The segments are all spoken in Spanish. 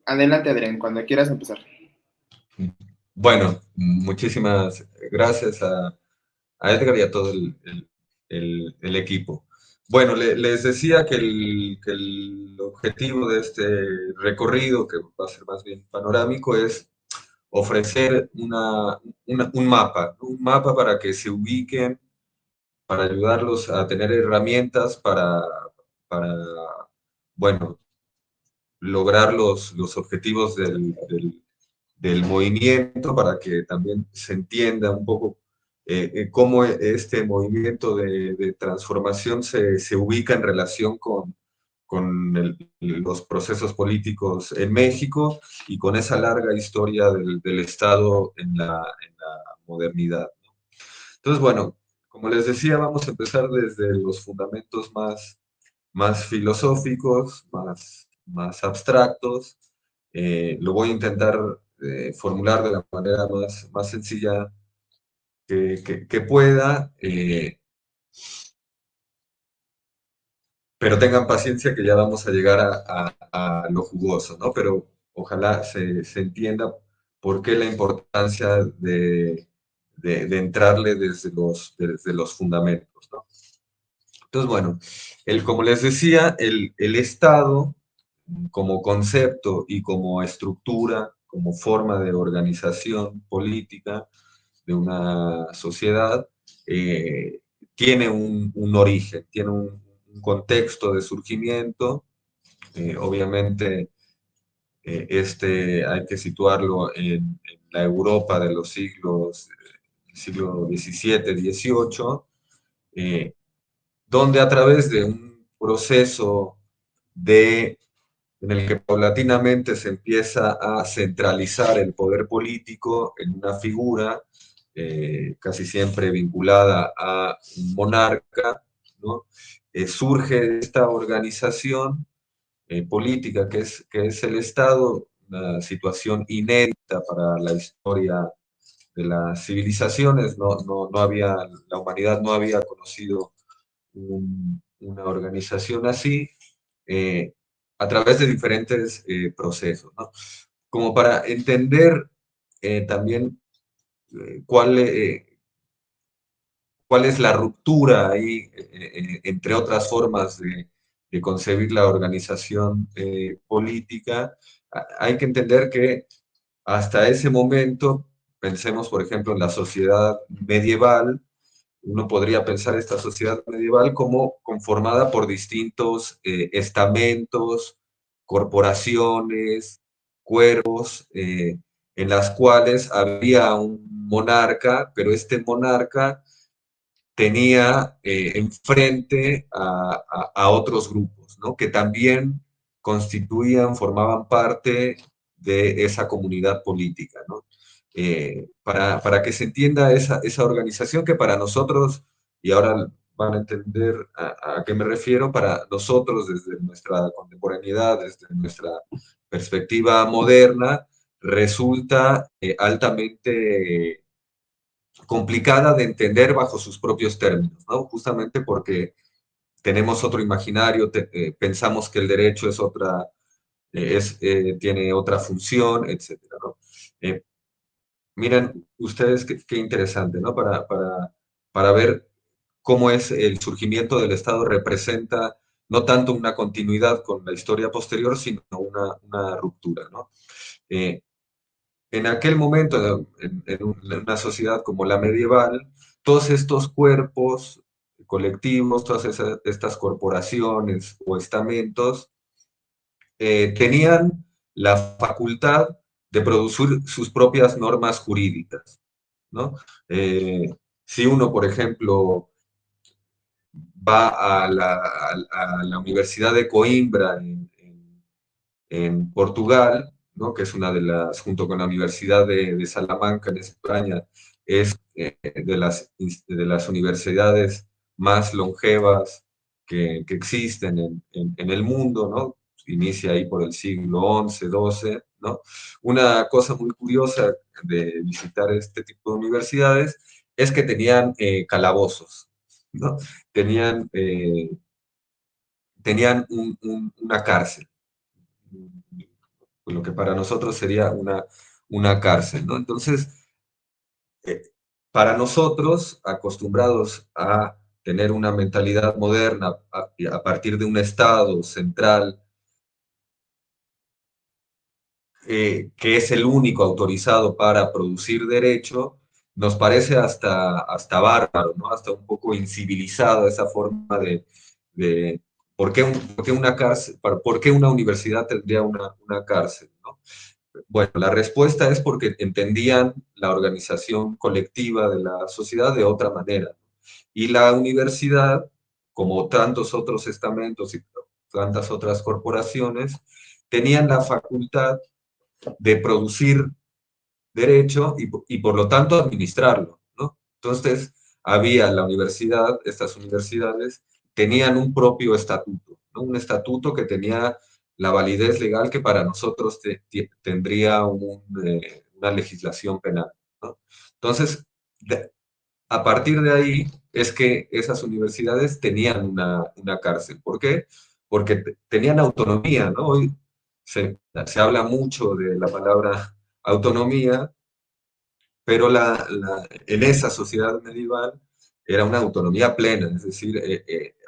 Adelante, Adrián, cuando quieras empezar. Bueno, muchísimas gracias a Edgar y a todo el equipo. Bueno, les decía que el objetivo de este recorrido, que va a ser más bien panorámico, es ofrecer un mapa para que se ubiquen, para ayudarlos a tener herramientas para bueno, lograr los objetivos del movimiento, para que también se entienda un poco cómo este movimiento de transformación se ubica en relación con los procesos políticos en México y con esa larga historia del Estado en la modernidad. Entonces, bueno, como les decía, vamos a empezar desde los fundamentos más filosóficos, más abstractos. Lo voy a intentar formular de la manera más sencilla que pueda, pero tengan paciencia que ya vamos a llegar a lo jugoso, ¿no? Pero ojalá se entienda por qué la importancia de entrarle desde los fundamentos, ¿no? Entonces, bueno, como les decía, el Estado como concepto y como estructura, como forma de organización política de una sociedad, eh, tiene un origen, tiene un contexto de surgimiento. Obviamente, este hay que situarlo en la Europa de los siglo XVII, XVIII, eh, donde a través de un proceso de en el que paulatinamente se empieza a centralizar el poder político en una figura casi siempre vinculada a un monarca, ¿no? Surge esta organización política que es el Estado, una situación inédita para la historia de las civilizaciones. No había, la humanidad no había conocido una organización así, eh, a través de diferentes procesos, ¿no? Como para entender también cuál, cuál es la ruptura ahí, entre otras formas de concebir la organización política. Hay que entender que hasta ese momento, pensemos por ejemplo en la sociedad medieval, uno podría pensar esta sociedad medieval como conformada por distintos estamentos, corporaciones, cuerpos, en las cuales había un monarca, pero este monarca tenía enfrente a otros grupos, ¿no? Que también constituían, formaban parte de esa comunidad política, ¿no? Para que se entienda esa organización que para nosotros, y ahora van a entender a qué me refiero, para nosotros desde nuestra contemporaneidad, desde nuestra perspectiva moderna, resulta altamente complicada de entender bajo sus propios términos, ¿no? Justamente porque tenemos otro imaginario, pensamos que el derecho es otra, tiene otra función, etcétera, ¿no? Eh, Miren ustedes qué interesante, ¿no? Para ver cómo es el surgimiento del Estado representa no tanto una continuidad con la historia posterior, sino una ruptura, ¿no? Eh, en aquel momento, en una sociedad como la medieval, todos estos cuerpos colectivos, todas estas corporaciones o estamentos, tenían la facultad de producir sus propias normas jurídicas, ¿no? Eh, si uno, por ejemplo, va a la Universidad de Coimbra en Portugal, ¿no? Que es una de las, junto con la Universidad de Salamanca en España, es de las universidades más longevas que existen en el mundo, ¿no? Inicia ahí por el siglo XI, XII, ¿no? Una cosa muy curiosa de visitar este tipo de universidades es que tenían calabozos, ¿no? Tenían, tenían una cárcel, lo que para nosotros sería una cárcel, ¿no? Entonces, eh, para nosotros, acostumbrados a tener una mentalidad moderna a partir de un Estado central que es el único autorizado para producir derecho, nos parece hasta bárbaro, ¿no? Hasta un poco incivilizado esa forma de ¿por qué una cárcel, por qué una universidad tendría una cárcel, ¿no? Bueno, la respuesta es porque entendían la organización colectiva de la sociedad de otra manera. Y la universidad, como tantos otros estamentos y tantas otras corporaciones, tenían la facultad de producir derecho y por lo tanto administrarlo, ¿no? Entonces, había la universidad, estas universidades tenían un propio estatuto, ¿no? Un estatuto que tenía la validez legal que para nosotros tendría una legislación penal, ¿no? Entonces, a partir de ahí es que esas universidades tenían una cárcel. ¿Por qué? Porque tenían autonomía, ¿no? Hoy se habla mucho de la palabra autonomía, pero en esa sociedad medieval era una autonomía plena, es decir,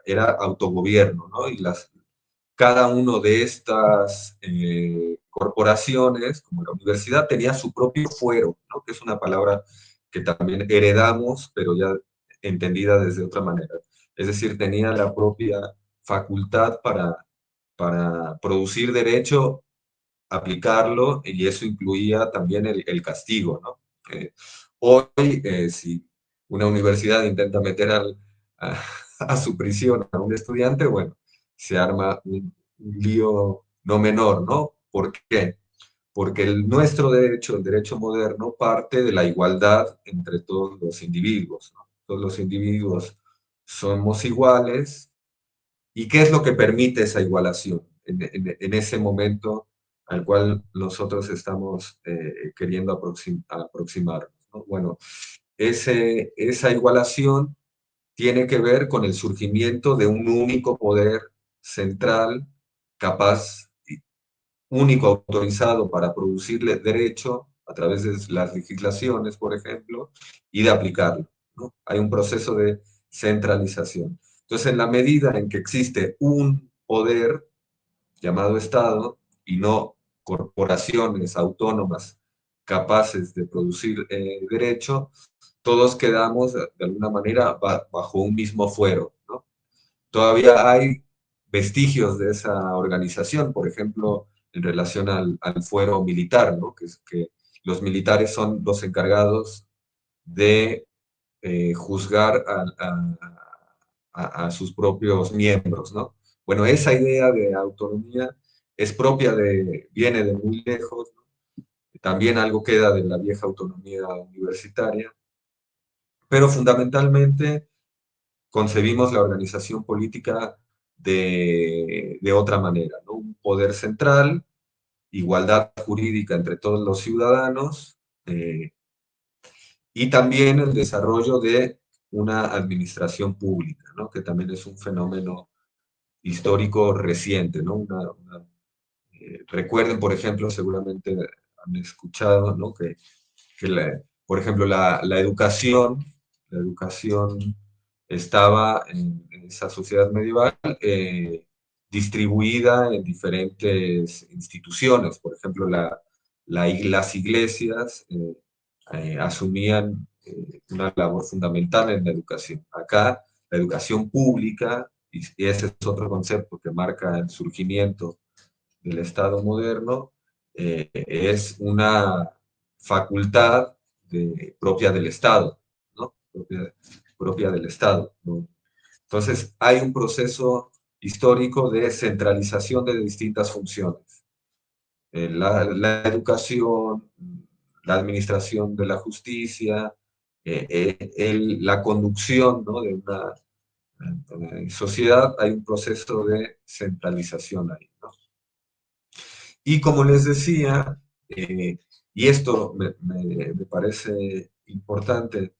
era autogobierno, ¿no? Y cada uno de estas corporaciones, como la universidad, tenía su propio fuero, ¿no? Que es una palabra que también heredamos, pero ya entendida desde otra manera. Es decir, tenía la propia facultad para producir derecho, aplicarlo, y eso incluía también el castigo, ¿no? Hoy, si una universidad intenta meter a su prisión a un estudiante, bueno, se arma un lío no menor, ¿no? ¿Por qué? Porque nuestro derecho, el derecho moderno, parte de la igualdad entre todos los individuos, ¿no? Todos los individuos somos iguales. ¿Y qué es lo que permite esa igualación en ese momento al cual nosotros estamos queriendo aproximarnos, ¿no? Bueno, esa igualación tiene que ver con el surgimiento de un único poder central capaz, único autorizado para producirle derecho a través de las legislaciones, por ejemplo, y de aplicarlo, ¿no? Hay un proceso de centralización. Entonces, en la medida en que existe un poder llamado Estado y no corporaciones autónomas capaces de producir derecho, todos quedamos de alguna manera bajo un mismo fuero, ¿no? Todavía hay vestigios de esa organización, por ejemplo, en relación al fuero militar, ¿no? Que, es que los militares son los encargados de juzgar a sus propios miembros, ¿no? Bueno, esa idea de autonomía es propia viene de muy lejos, ¿no? También algo queda de la vieja autonomía universitaria, pero fundamentalmente concebimos la organización política de otra manera, ¿no? Un poder central, igualdad jurídica entre todos los ciudadanos, y también el desarrollo de una administración pública, ¿no? Que también es un fenómeno histórico reciente, ¿no? Recuerden, por ejemplo, seguramente han escuchado, ¿no? Por ejemplo, la educación estaba en esa sociedad medieval distribuida en diferentes instituciones. Por ejemplo, las iglesias asumían una labor fundamental en la educación. Acá, la educación pública, y ese es otro concepto que marca el surgimiento del Estado moderno, es una facultad propia del Estado, ¿no? Propia del Estado, ¿no? Entonces, hay un proceso histórico de centralización de distintas funciones. La educación, la administración de la justicia, la conducción, ¿no? De una sociedad, hay un proceso de centralización ahí, ¿no? Y como les decía, y esto me parece importante,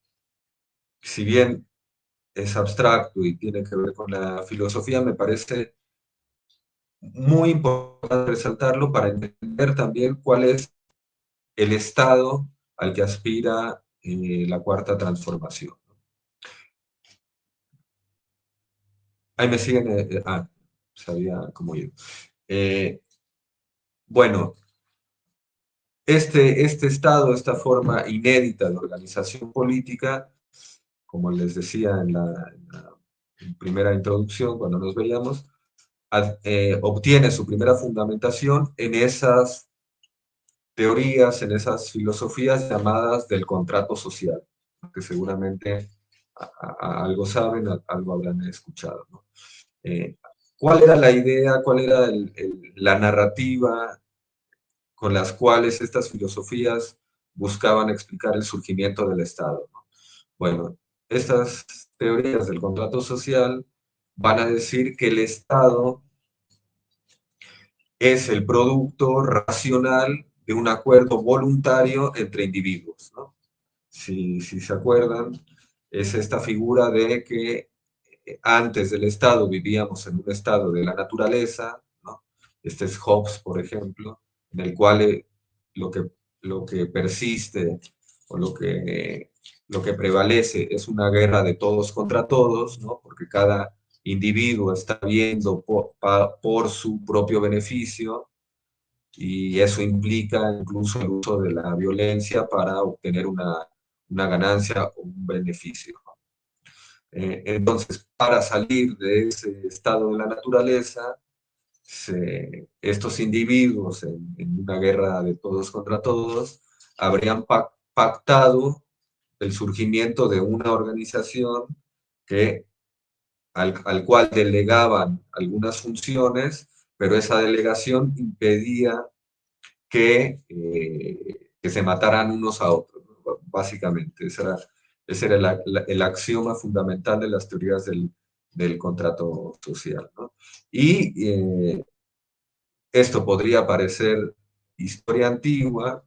si bien es abstracto y tiene que ver con la filosofía, me parece muy importante resaltarlo para entender también cuál es el estado al que aspira la cuarta transformación. Ahí me siguen, sabía cómo ir. Eh, bueno, este estado, esta forma inédita de organización política, como les decía en primera introducción, cuando nos veíamos, obtiene su primera fundamentación en esas teorías, en esas filosofías llamadas del contrato social, que seguramente algo saben, algo habrán escuchado, ¿no? Eh, ¿Cuál era la idea, cuál era la narrativa con las cuales estas filosofías buscaban explicar el surgimiento del Estado, ¿no? Bueno, estas teorías del contrato social van a decir que el Estado es el producto racional de un acuerdo voluntario entre individuos, ¿no? Si se acuerdan, es esta figura de que antes del Estado vivíamos en un estado de la naturaleza, ¿no? Este es Hobbes, por ejemplo, en el cual lo, que, lo que persiste o lo que prevalece es una guerra de todos contra todos, ¿no? Porque cada individuo está viendo por su propio beneficio y eso implica incluso el uso de la violencia para obtener una ganancia o un beneficio. Entonces, para salir de ese estado de la naturaleza, estos individuos en una guerra de todos contra todos habrían pactado el surgimiento de una organización que, al cual delegaban algunas funciones, pero esa delegación impedía que se mataran unos a otros, ¿no? Básicamente. Ese era el axioma fundamental de las teorías del contrato social, ¿no? Y esto podría parecer historia antigua,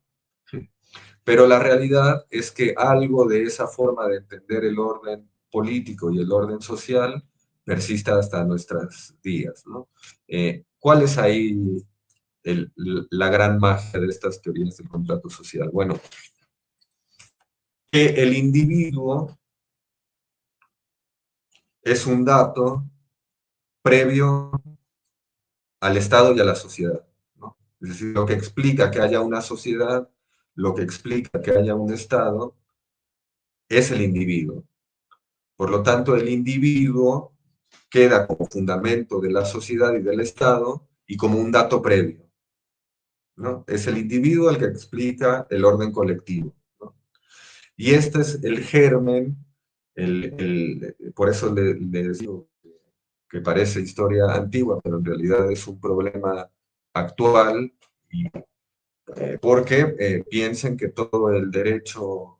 pero la realidad es que algo de esa forma de entender el orden político y el orden social persiste hasta nuestros días, ¿no? ¿Cuál es ahí la gran magia de estas teorías del contrato social? Bueno, que el individuo es un dato previo al Estado y a la sociedad, ¿no? Es decir, lo que explica que haya una sociedad, lo que explica que haya un Estado, es el individuo. Por lo tanto, el individuo queda como fundamento de la sociedad y del Estado y como un dato previo, ¿no? Es el individuo el que explica el orden colectivo, ¿no? Y este es el germen, por eso les digo que parece historia antigua, pero en realidad es un problema actual, y, porque piensen que todo el derecho,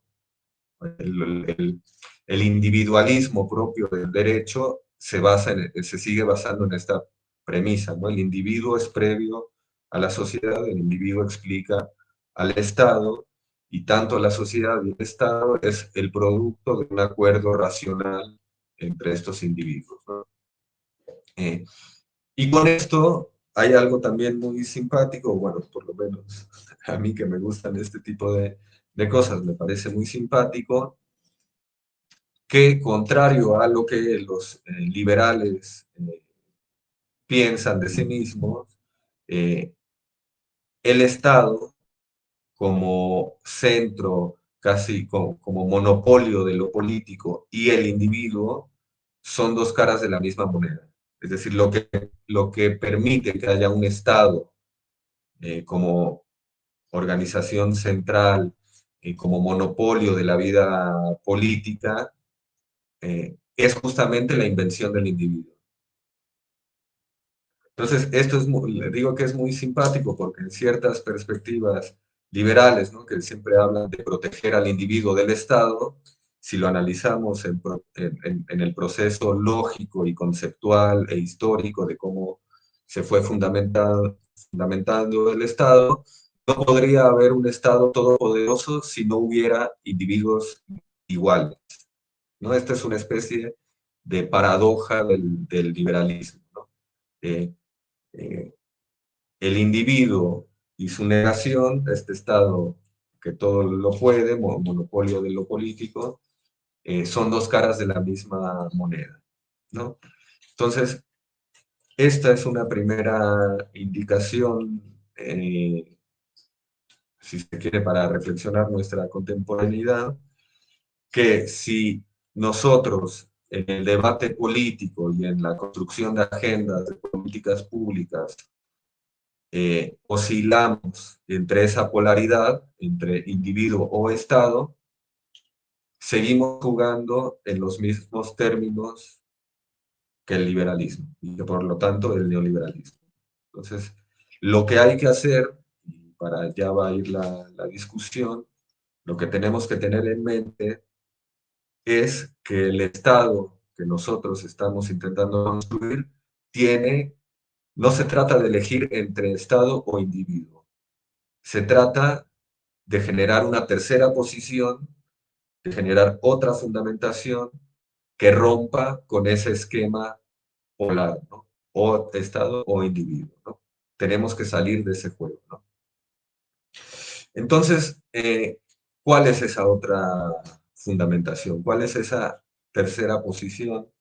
el individualismo propio del derecho se sigue basando en esta premisa, ¿no? El individuo es previo a la sociedad, el individuo explica al Estado, y tanto la sociedad y el Estado es el producto de un acuerdo racional entre estos individuos, ¿no? Eh, y con esto hay algo también muy simpático, bueno, por lo menos a mí que me gustan este tipo de cosas, me parece muy simpático que, contrario a lo que los liberales piensan de sí mismos, eh, el Estado como centro, casi como monopolio de lo político, y el individuo son dos caras de la misma moneda. Es decir, lo que permite que haya un Estado como organización central, como monopolio de la vida política, es justamente la invención del individuo. Entonces, esto le digo que es muy simpático porque en ciertas perspectivas liberales, ¿no? Que siempre hablan de proteger al individuo del Estado, si lo analizamos en el proceso lógico y conceptual e histórico de cómo se fue fundamentando el Estado, no podría haber un Estado todopoderoso si no hubiera individuos iguales, ¿no? Esta es una especie de paradoja del liberalismo, ¿no? eh, el individuo y su negación, este Estado que todo lo puede, monopolio de lo político, son dos caras de la misma moneda, ¿no? Entonces, esta es una primera indicación, si se quiere, para reflexionar nuestra contemporaneidad, que si nosotros en el debate político y en la construcción de agendas de políticas públicas oscilamos entre esa polaridad, entre individuo o Estado, seguimos jugando en los mismos términos que el liberalismo y que por lo tanto el neoliberalismo. Entonces, lo que hay que hacer, y para allá va a ir la discusión, lo que tenemos que tener en mente es que el Estado que nosotros estamos intentando construir tiene, no se trata de elegir entre Estado o individuo, se trata de generar una tercera posición, de generar otra fundamentación que rompa con ese esquema polar, ¿no? O Estado o individuo, ¿no? Tenemos que salir de ese juego, ¿no? Entonces, ¿cuál es esa otra fundamentación? ¿Cuál es esa tercera posición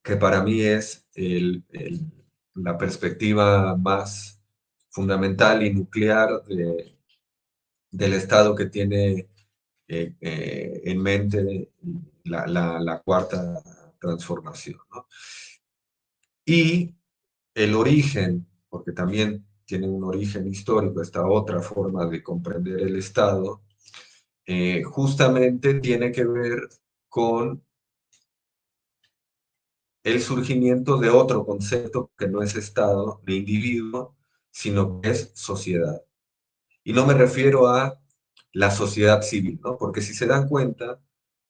que para mí es la perspectiva más fundamental y nuclear del Estado que tiene en mente la cuarta transformación, ¿no? Y el origen, porque también tiene un origen histórico, esta otra forma de comprender el Estado, justamente tiene que ver con el surgimiento de otro concepto que no es Estado ni individuo, sino que es sociedad. Y no me refiero a la sociedad civil, ¿no? Porque si se dan cuenta,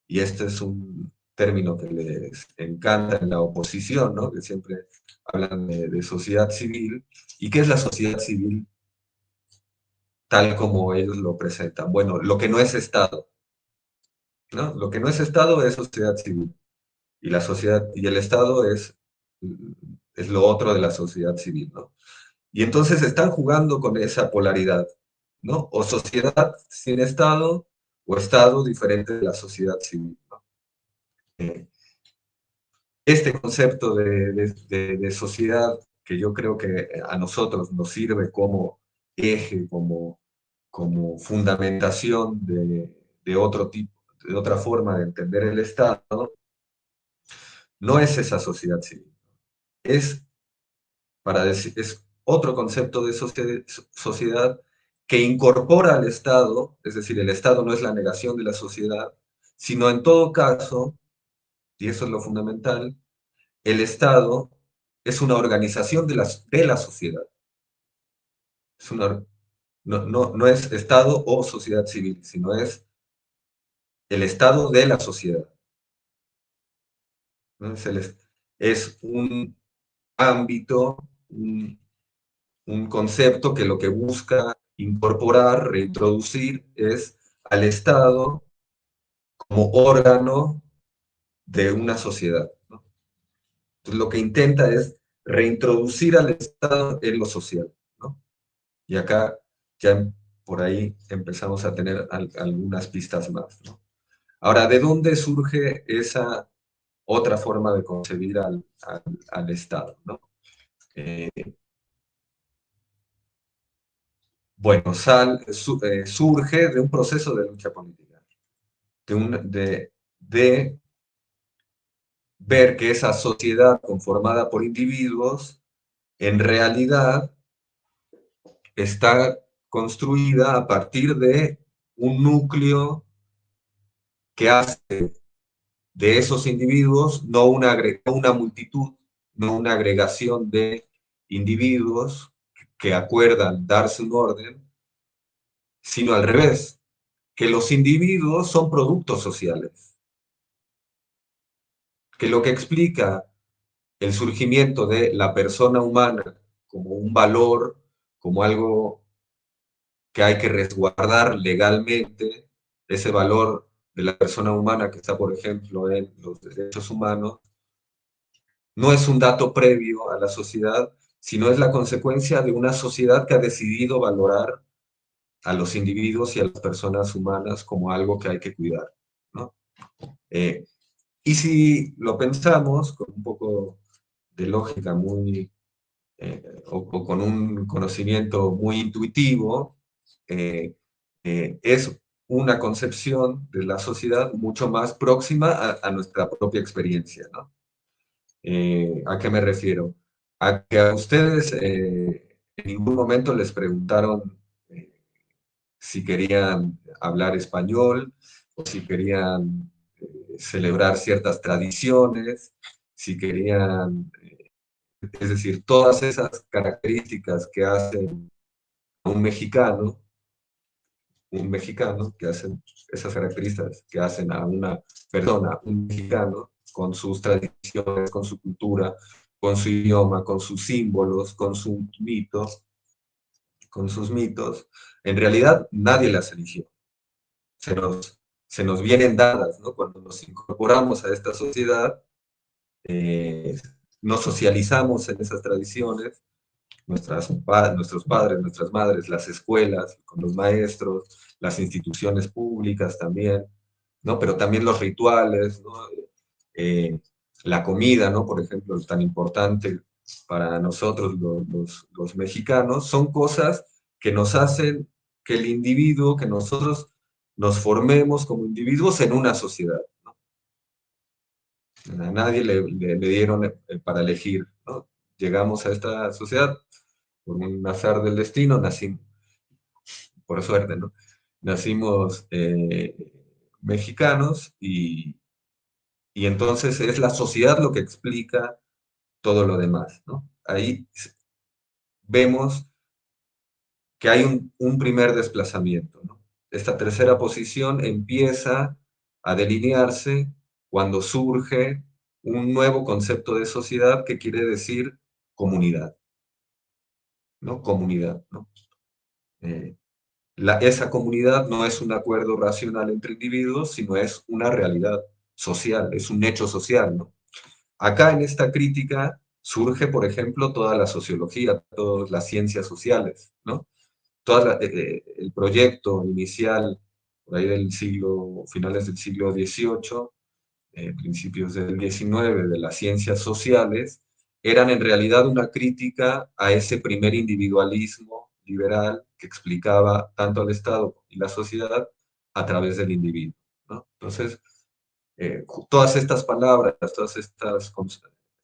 y este es un término que les encanta en la oposición, ¿no? Que siempre hablan de sociedad civil. ¿Y qué es la sociedad civil tal como ellos lo presentan? Bueno, lo que no es Estado, ¿no? Lo que no es Estado es sociedad civil. Y la sociedad, y el Estado es lo otro de la sociedad civil, ¿no? Y entonces están jugando con esa polaridad, ¿no? O sociedad sin Estado, o Estado diferente de la sociedad civil, ¿no? Eh, Este concepto de sociedad que yo creo que a nosotros nos sirve como eje, como fundamentación de otro tipo, de otra forma de entender el Estado, no es esa sociedad civil. Es, para decir, es otro concepto de sociedad que incorpora al Estado, es decir, el Estado no es la negación de la sociedad, sino en todo caso, y eso es lo fundamental, el Estado es una organización de la sociedad. Es una, no es Estado o sociedad civil, sino es el Estado de la sociedad, ¿no? Es un ámbito, un concepto que lo que busca incorporar, reintroducir, es al Estado como órgano de una sociedad, ¿no? Entonces, lo que intenta es reintroducir al Estado en lo social, ¿no? Y acá ya por ahí empezamos a tener algunas pistas más, ¿no? Ahora, ¿de dónde surge esa otra forma de concebir al Estado, ¿no? Eh, bueno, surge de un proceso de lucha política, de ver que esa sociedad conformada por individuos en realidad está construida a partir de un núcleo que hace de esos individuos no una multitud, no una agregación de individuos que acuerdan darse un orden, sino al revés, que los individuos son productos sociales, que lo que explica el surgimiento de la persona humana como un valor, como algo que hay que resguardar legalmente, ese valor de la persona humana que está, por ejemplo, en los derechos humanos, no es un dato previo a la sociedad, sino es la consecuencia de una sociedad que ha decidido valorar a los individuos y a las personas humanas como algo que hay que cuidar, ¿no? Eh, y si lo pensamos con un poco de lógica o con un conocimiento muy intuitivo, eh, es una concepción de la sociedad mucho más próxima a nuestra propia experiencia, ¿no? ¿A qué me refiero? A que a ustedes en ningún momento les preguntaron eh, si querían hablar español o si querían celebrar ciertas tradiciones, si querían, es decir, todas esas características que hacen a un mexicano, que hacen esas características que hacen a una persona, un mexicano, con sus tradiciones, con su cultura, con su idioma, con sus símbolos, con sus mitos, en realidad nadie las eligió. Se nos, se nos vienen dadas, ¿no? Cuando nos incorporamos a esta sociedad, eh, nos socializamos en esas tradiciones, nuestros padres, nuestras madres, las escuelas, con los maestros, las instituciones públicas también, ¿no? Pero también los rituales, ¿no? Eh, la comida, ¿no? Por ejemplo, es tan importante para nosotros los mexicanos, son cosas que nos hacen que el individuo, que nosotros nos formemos como individuos en una sociedad. ¿No? A nadie le dieron para elegir, ¿no? Llegamos a esta sociedad por un azar del destino, nacimos, por suerte, ¿no? Nacimos mexicanos y entonces es la sociedad lo que explica todo lo demás, ¿no? Ahí vemos que hay un primer desplazamiento, ¿no? Esta tercera posición empieza a delinearse cuando surge un nuevo concepto de sociedad que quiere decir comunidad, ¿no? Comunidad, ¿no? Eh, esa comunidad no es un acuerdo racional entre individuos, sino es una realidad social, es un hecho social, ¿no? Acá en esta crítica surge, por ejemplo, toda la sociología, todas las ciencias sociales, ¿no? El proyecto inicial, por ahí del siglo, finales del siglo XVIII, principios del XIX, de las ciencias sociales, eran en realidad una crítica a ese primer individualismo liberal que explicaba tanto al Estado y la sociedad a través del individuo, ¿no? Entonces, todas estas palabras, todos estos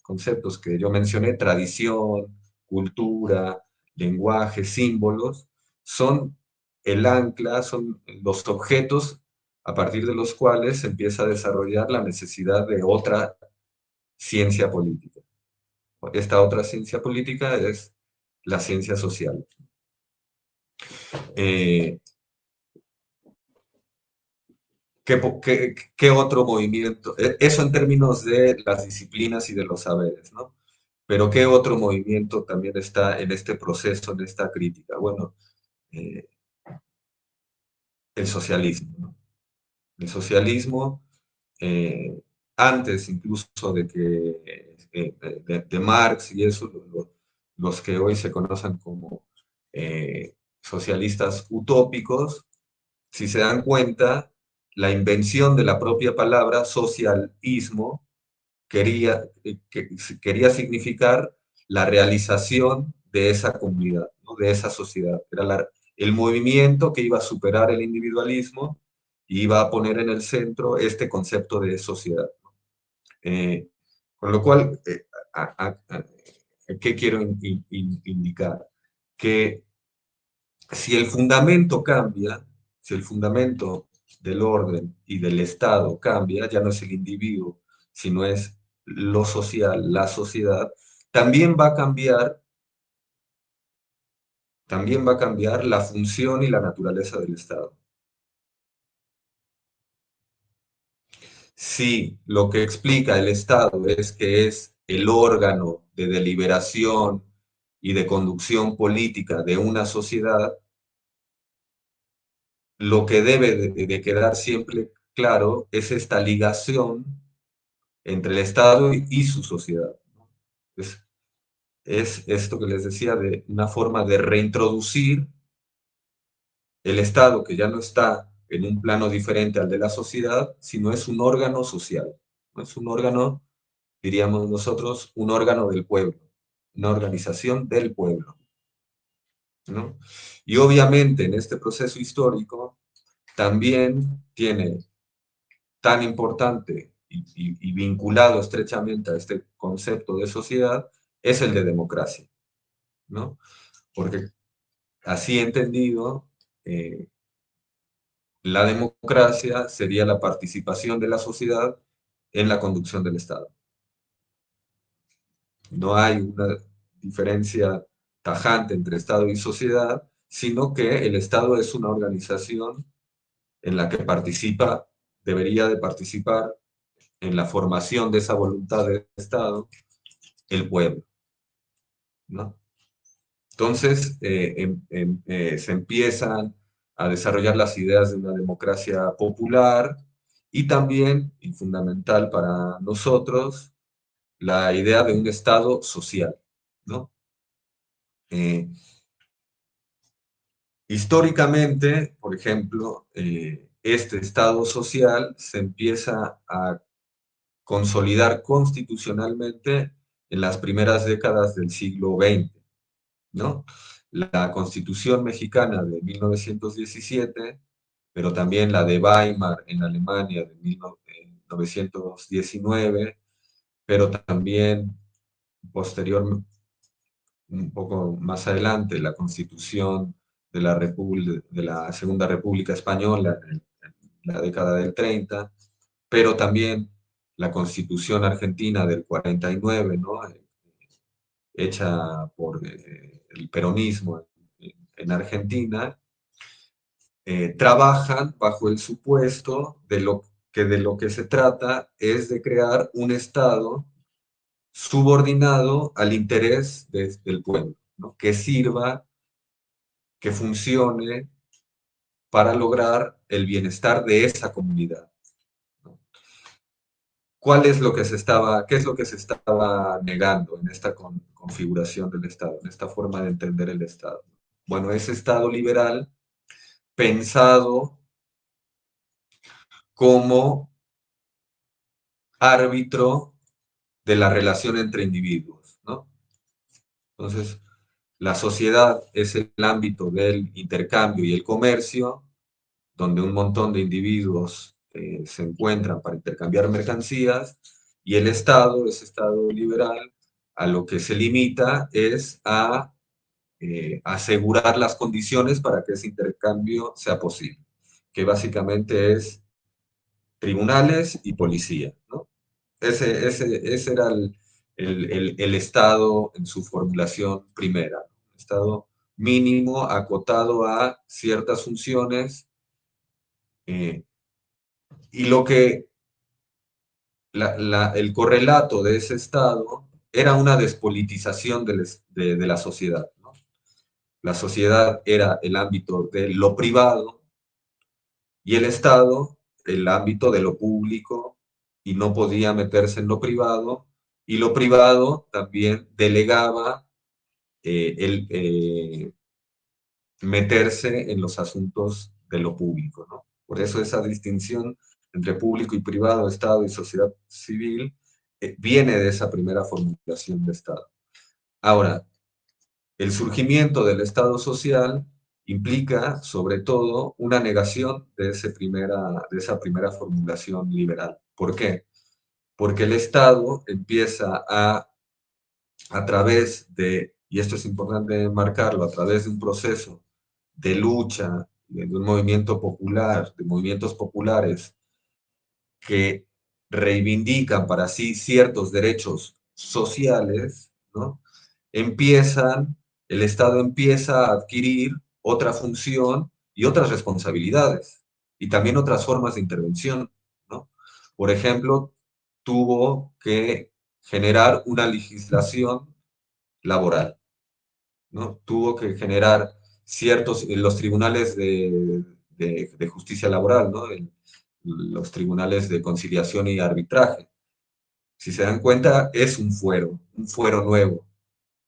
conceptos que yo mencioné, tradición, cultura, lenguaje, símbolos, son el ancla, son los objetos a partir de los cuales se empieza a desarrollar la necesidad de otra ciencia política. Esta otra ciencia política es la ciencia social. Eh, ¿Qué otro movimiento? Eso en términos de las disciplinas y de los saberes, ¿no? Pero ¿qué otro movimiento también está en este proceso, en esta crítica? Bueno, eh, el socialismo, ¿no? El socialismo, eh, antes incluso de que de Marx y eso, los que hoy se conocen como socialistas utópicos, si se dan cuenta, la invención de la propia palabra socialismo quería, quería significar la realización de esa comunidad, ¿no? De esa sociedad. Era el movimiento que iba a superar el individualismo y iba a poner en el centro este concepto de sociedad. Eh, con lo cual, ¿qué quiero indicar? Que si el fundamento cambia, si el fundamento del orden y del Estado cambia, ya no es el individuo, sino es lo social, la sociedad, también va a cambiar la función y la naturaleza del Estado. Si lo que explica el Estado es que es el órgano de deliberación y de conducción política de una sociedad, lo que debe de quedar siempre claro es esta ligación entre el Estado y su sociedad. Es, es esto que les decía de una forma de reintroducir el Estado, que ya no está en un plano diferente al de la sociedad, sino es un órgano social. ¿No? Es un órgano, diríamos nosotros, un órgano del pueblo, una organización del pueblo. ¿No? Y obviamente en este proceso histórico también tiene tan importante y vinculado estrechamente a este concepto de sociedad es el de democracia, ¿no? Porque así entendido, eh, la democracia sería la participación de la sociedad en la conducción del Estado. No hay una diferencia tajante entre Estado y sociedad, sino que el Estado es una organización en la que participa, debería de participar en la formación de esa voluntad de Estado, el pueblo, ¿no? Entonces, se empiezan a desarrollar las ideas de una democracia popular y también, y fundamental para nosotros, la idea de un Estado social, ¿no? Eh, Históricamente, por ejemplo, este Estado social se empieza a consolidar constitucionalmente en las primeras décadas del siglo XX, ¿no? La Constitución mexicana de 1917, pero también la de Weimar en Alemania de 1919, pero también posterior, un poco más adelante, la Constitución de la Segunda República Española en la década del 30, pero también la Constitución argentina del 49, ¿no? Hecha por el peronismo en Argentina, trabajan bajo el supuesto de lo que se trata es de crear un Estado subordinado al interés del pueblo, ¿no? Que sirva, que funcione para lograr el bienestar de esa comunidad, ¿no? ¿Cuál es lo que se estaba, qué es lo que se estaba negando en esta configuración del Estado, en esta forma de entender el Estado? Bueno, ese Estado liberal pensado como árbitro de la relación entre individuos, ¿no? Entonces, la sociedad es el ámbito del intercambio y el comercio, donde un montón de individuos se encuentran para intercambiar mercancías, y el Estado, ese Estado liberal, a lo que se limita es a asegurar las condiciones para que ese intercambio sea posible, que básicamente es tribunales y policía, ¿no? Ese era el Estado en su formulación primera, ¿no? Estado mínimo acotado a ciertas funciones, eh, y lo que el correlato de ese Estado era una despolitización de la sociedad, ¿no? La sociedad era el ámbito de lo privado y el Estado el ámbito de lo público, y no podía meterse en lo privado, y lo privado también delegaba el meterse en los asuntos de lo público, ¿no? Por eso esa distinción entre público y privado, Estado y sociedad civil, viene de esa primera formulación de Estado. Ahora, el surgimiento del Estado social implica, sobre todo, una negación de esa primera formulación liberal. ¿Por qué? Porque el Estado empieza a través de, y esto es importante marcarlo, a través de un proceso de lucha, de un movimiento popular, de movimientos populares que reivindican para sí ciertos derechos sociales, ¿no? El Estado empieza a adquirir otra función y otras responsabilidades, y también otras formas de intervención, ¿no? Por ejemplo, tuvo que generar una legislación laboral, ¿no? Tuvo que generar los tribunales de justicia laboral, ¿no? Los tribunales de conciliación y arbitraje. Si se dan cuenta, es un fuero nuevo.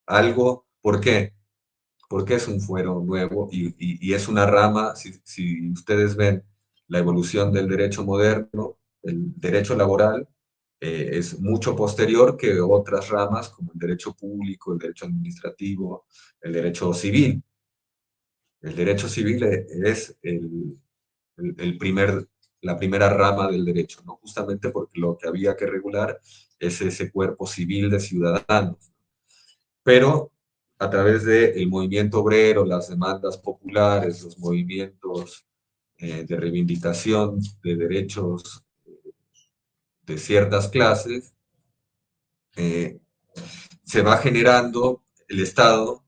Algo, ¿por qué? Porque es un fuero nuevo y es una rama, si ustedes ven la evolución del derecho moderno, el derecho laboral, es mucho posterior que otras ramas como el derecho público, el derecho administrativo, el derecho civil. El derecho civil es el primer, la primera rama del derecho, ¿no? Justamente porque lo que había que regular es ese cuerpo civil de ciudadanos. Pero a través del movimiento obrero, las demandas populares, los movimientos de reivindicación de derechos de ciertas clases, eh, se va generando, el Estado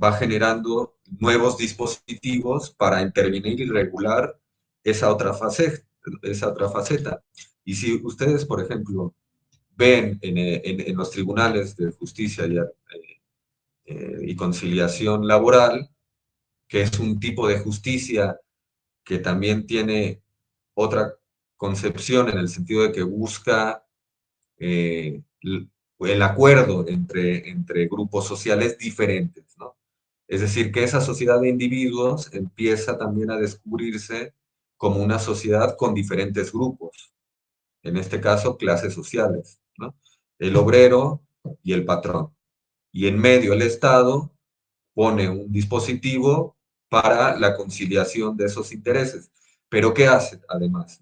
va generando nuevos dispositivos para intervenir y regular esa otra faceta. Esa otra faceta. Y si ustedes, por ejemplo, ven en los tribunales de justicia y conciliación laboral, que es un tipo de justicia que también tiene otra concepción en el sentido de que busca eh, el acuerdo entre grupos sociales diferentes, ¿no? Es decir, que esa sociedad de individuos empieza también a descubrirse como una sociedad con diferentes grupos, en este caso clases sociales, ¿no? El obrero y el patrón. Y en medio el Estado pone un dispositivo para la conciliación de esos intereses. Pero ¿qué hace además?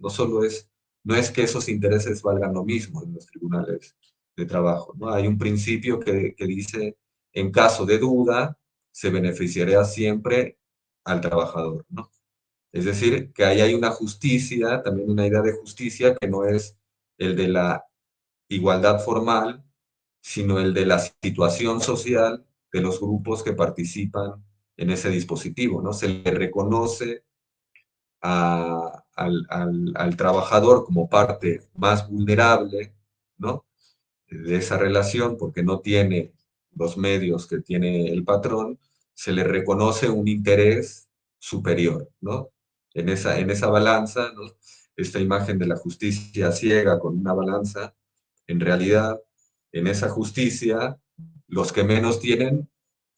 No es que esos intereses valgan lo mismo en los tribunales de trabajo, ¿no? Hay un principio que dice, en caso de duda, se beneficiaría siempre al trabajador, ¿no? Es decir, que ahí hay una justicia, también una idea de justicia que no es el de la igualdad formal, sino el de la situación social de los grupos que participan en ese dispositivo, ¿no? Se le reconoce al trabajador como parte más vulnerable, ¿no? De esa relación, porque no tiene los medios que tiene el patrón, se le reconoce un interés superior, ¿no? En esa balanza, ¿no? Esta imagen de la justicia ciega con una balanza, en realidad, en esa justicia, los que menos tienen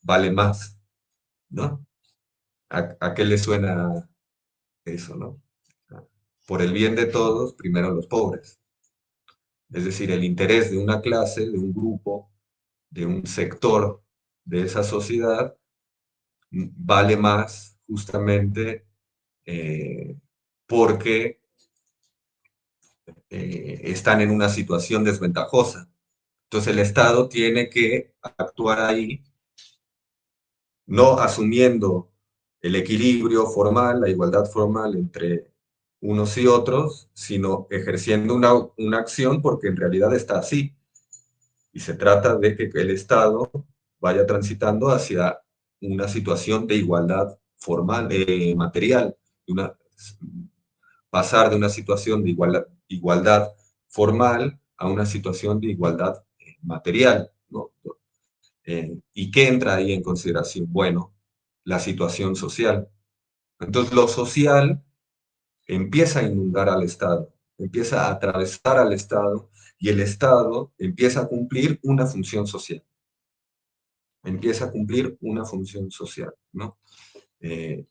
valen más, ¿no? A qué le suena eso, no? Por el bien de todos, primero los pobres. Es decir, el interés de una clase, de un grupo, de un sector de esa sociedad vale más justamente eh, porque están en una situación desventajosa. Entonces el Estado tiene que actuar ahí, no asumiendo el equilibrio formal, la igualdad formal entre unos y otros, sino ejerciendo una acción porque en realidad está así. Y se trata de que el Estado vaya transitando hacia una situación de igualdad formal, material, una, pasar de una situación de igualdad formal a una situación de igualdad material, ¿no? ¿Y qué entra ahí en consideración? Bueno, la situación social. Entonces, lo social empieza a inundar al Estado, empieza a atravesar al Estado y el Estado empieza a cumplir una función social. Empieza a cumplir una función social, ¿no? Eh,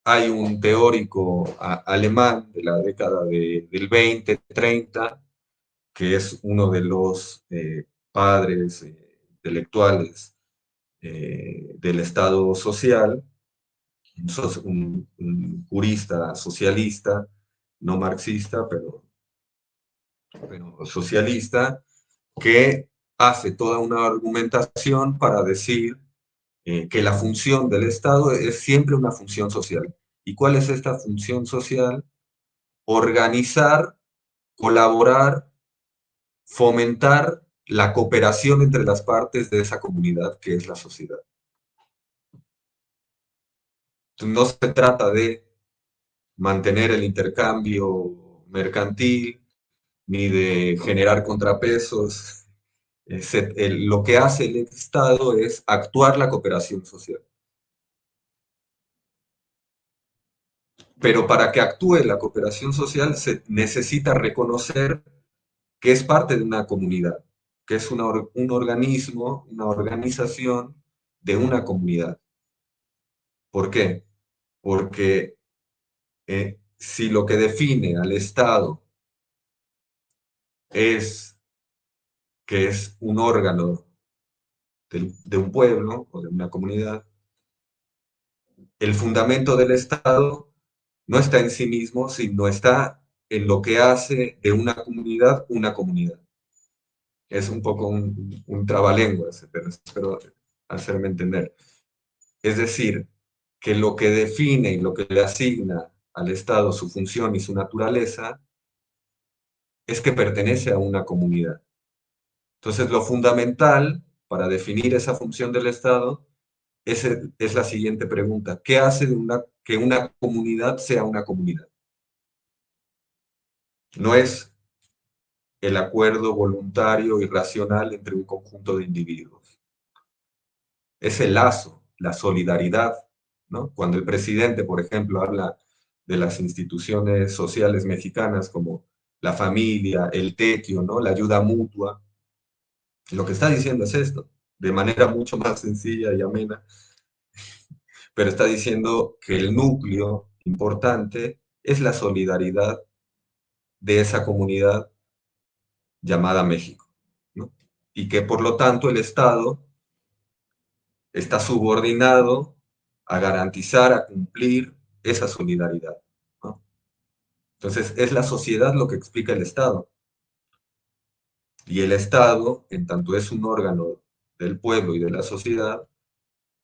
Hay un teórico alemán de la década del 20, 30, que es uno de los padres intelectuales del Estado social, un jurista socialista, no marxista, pero socialista, que hace toda una argumentación para decir que la función del Estado es siempre una función social. ¿Y cuál es esta función social? Organizar, colaborar, fomentar la cooperación entre las partes de esa comunidad que es la sociedad. No se trata de mantener el intercambio mercantil, ni de generar contrapesos. Lo que hace el Estado es actuar la cooperación social. Pero para que actúe la cooperación social se necesita reconocer que es parte de una comunidad, que es un organismo, una organización de una comunidad. ¿Por qué? Porque si lo que define al Estado es que es un órgano de un pueblo o de una comunidad, el fundamento del Estado no está en sí mismo, sino está en lo que hace de una comunidad una comunidad. Es un poco un trabalenguas, pero espero hacerme entender. Es decir, que lo que define y lo que le asigna al Estado su función y su naturaleza es que pertenece a una comunidad. Entonces, lo fundamental para definir esa función del Estado es la siguiente pregunta. ¿Qué hace que una comunidad sea una comunidad? No es el acuerdo voluntario y racional entre un conjunto de individuos. Es el lazo, la solidaridad, ¿no? Cuando el presidente, por ejemplo, habla de las instituciones sociales mexicanas como la familia, el tequio, ¿no? La ayuda mutua, lo que está diciendo es esto, de manera mucho más sencilla y amena, pero está diciendo que el núcleo importante es la solidaridad de esa comunidad llamada México, ¿no? Y que por lo tanto el Estado está subordinado a garantizar, a cumplir esa solidaridad, ¿no? Entonces es la sociedad lo que explica el Estado. Y el Estado, en tanto es un órgano del pueblo y de la sociedad,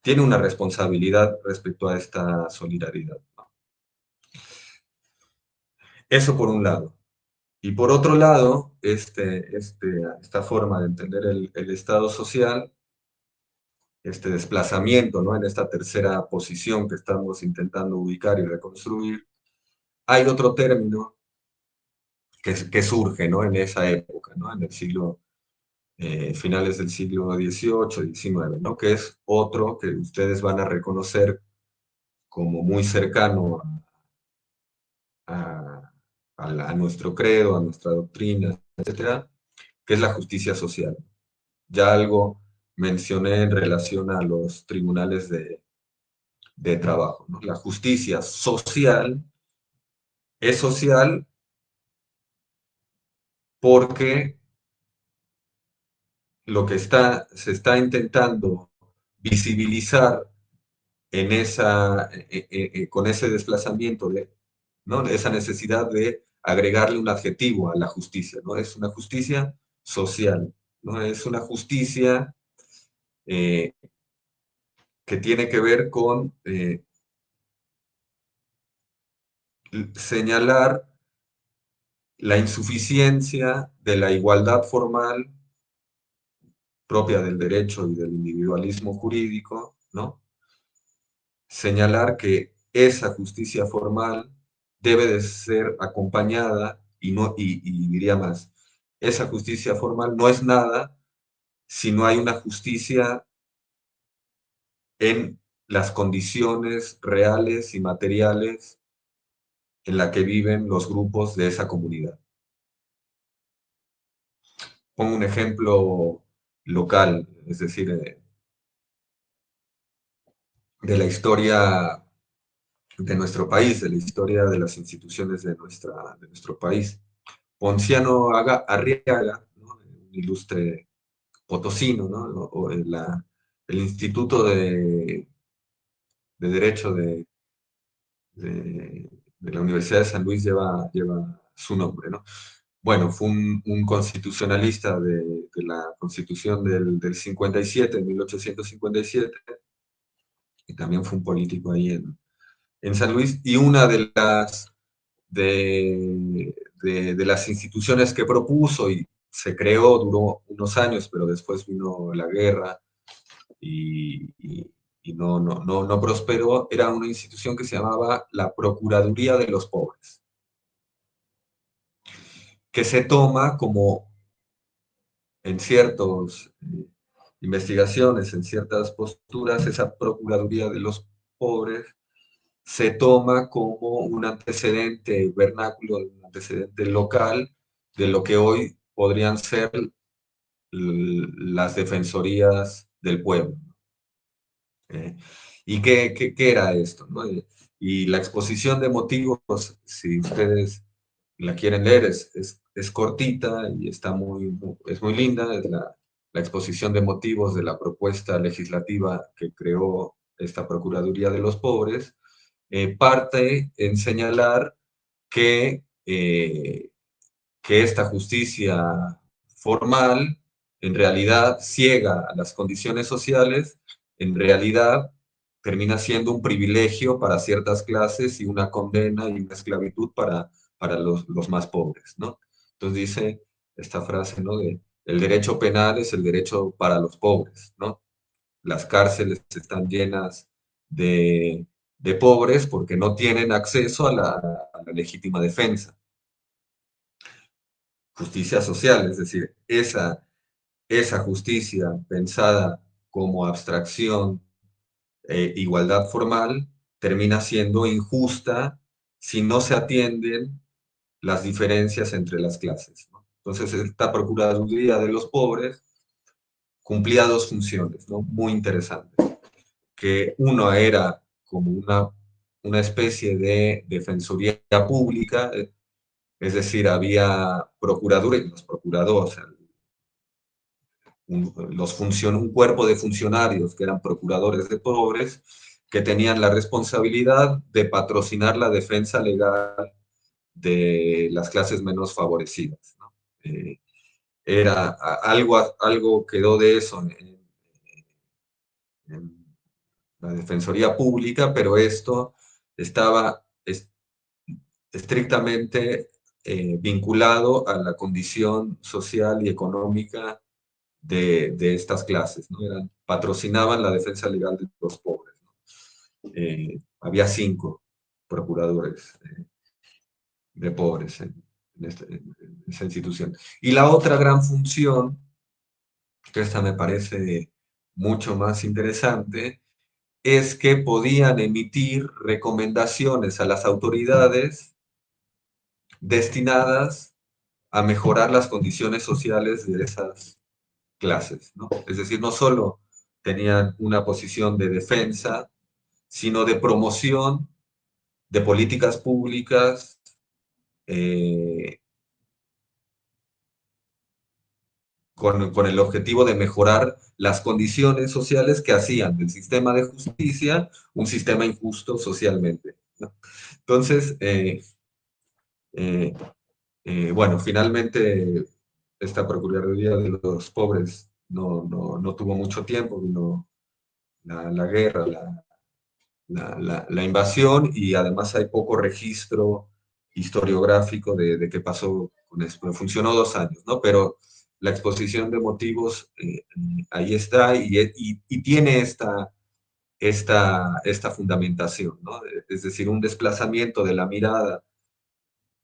tiene una responsabilidad respecto a esta solidaridad, ¿no? Eso por un lado. Y por otro lado, esta forma de entender el Estado social, este desplazamiento, ¿no? En esta tercera posición que estamos intentando ubicar y reconstruir, hay otro término que surge, ¿no? En esa época, ¿no? En el siglo, finales del siglo XVIII, XIX, ¿no? Que es otro que ustedes van a reconocer como muy cercano a, a nuestro credo, a nuestra doctrina, etcétera, que es la justicia social. Ya algo mencioné en relación a los tribunales de trabajo, ¿no? La justicia social es social porque lo que se está intentando visibilizar en con ese desplazamiento ¿no? Esa necesidad de agregarle un adjetivo a la justicia, ¿no? Es una justicia social, ¿no? Es una justicia eh, que tiene que ver con señalar la insuficiencia de la igualdad formal propia del derecho y del individualismo jurídico, ¿no? Señalar que esa justicia formal debe de ser acompañada y diría más, esa justicia formal no es nada si no hay una justicia en las condiciones reales y materiales en la que viven los grupos de esa comunidad. Pongo un ejemplo local, es decir, de la historia de nuestro país, de la historia de las instituciones de nuestro país. Ponciano Arriaga, ¿no? Un ilustre potosino, ¿no? El Instituto de Derecho de la Universidad de San Luis lleva su nombre, ¿no? Bueno, fue un constitucionalista de la Constitución del 57, en 1857, y también fue un político ahí en San Luis, y una de las instituciones que propuso y se creó, duró unos años, pero después vino la guerra y no prosperó, era una institución que se llamaba la Procuraduría de los Pobres, que se toma como en ciertas investigaciones, en ciertas posturas, esa Procuraduría de los Pobres se toma como un antecedente vernáculo, un antecedente local de lo que hoy podrían ser las defensorías del pueblo. ¿Eh? ¿Y qué era esto? ¿No? Y la exposición de motivos, si ustedes la quieren leer, es cortita y es muy linda, es la exposición de motivos de la propuesta legislativa que creó esta Procuraduría de los Pobres, parte en señalar que que esta justicia formal en realidad ciega a las condiciones sociales, en realidad termina siendo un privilegio para ciertas clases y una condena y una esclavitud para los más pobres, ¿no? Entonces dice esta frase, ¿no? De, el derecho penal es el derecho para los pobres, ¿no? Las cárceles están llenas de pobres porque no tienen acceso a la legítima defensa. Justicia social, es decir, esa justicia pensada como abstracción, igualdad formal, termina siendo injusta si no se atienden las diferencias entre las clases, ¿no? Entonces, esta Procuraduría de los Pobres cumplía dos funciones, ¿no? Muy interesantes, que uno era como una especie de defensoría pública, es decir, había procuradores, los procuradores, un cuerpo de funcionarios que eran procuradores de pobres, que tenían la responsabilidad de patrocinar la defensa legal de las clases menos favorecidas, ¿no? Algo quedó de eso en la Defensoría Pública, pero esto estaba estrictamente vinculado a la condición social y económica estas clases, ¿no? Patrocinaban la defensa legal de los pobres, ¿no? Había 5 procuradores de pobres en esa institución. Y la otra gran función, que esta me parece mucho más interesante, es que podían emitir recomendaciones a las autoridades destinadas a mejorar las condiciones sociales de esas clases, ¿no? Es decir, no solo tenían una posición de defensa, sino de promoción de políticas públicas eh, con el objetivo de mejorar las condiciones sociales que hacían del sistema de justicia un sistema injusto socialmente, ¿no? Entonces, eh, bueno, finalmente esta Procuraduría de los Pobres no tuvo mucho tiempo, vino la guerra, la invasión, y además hay poco registro historiográfico de qué pasó con esto. Funcionó 2 años, ¿no? Pero la exposición de motivos ahí está y tiene esta fundamentación, ¿no? Es decir, un desplazamiento de la mirada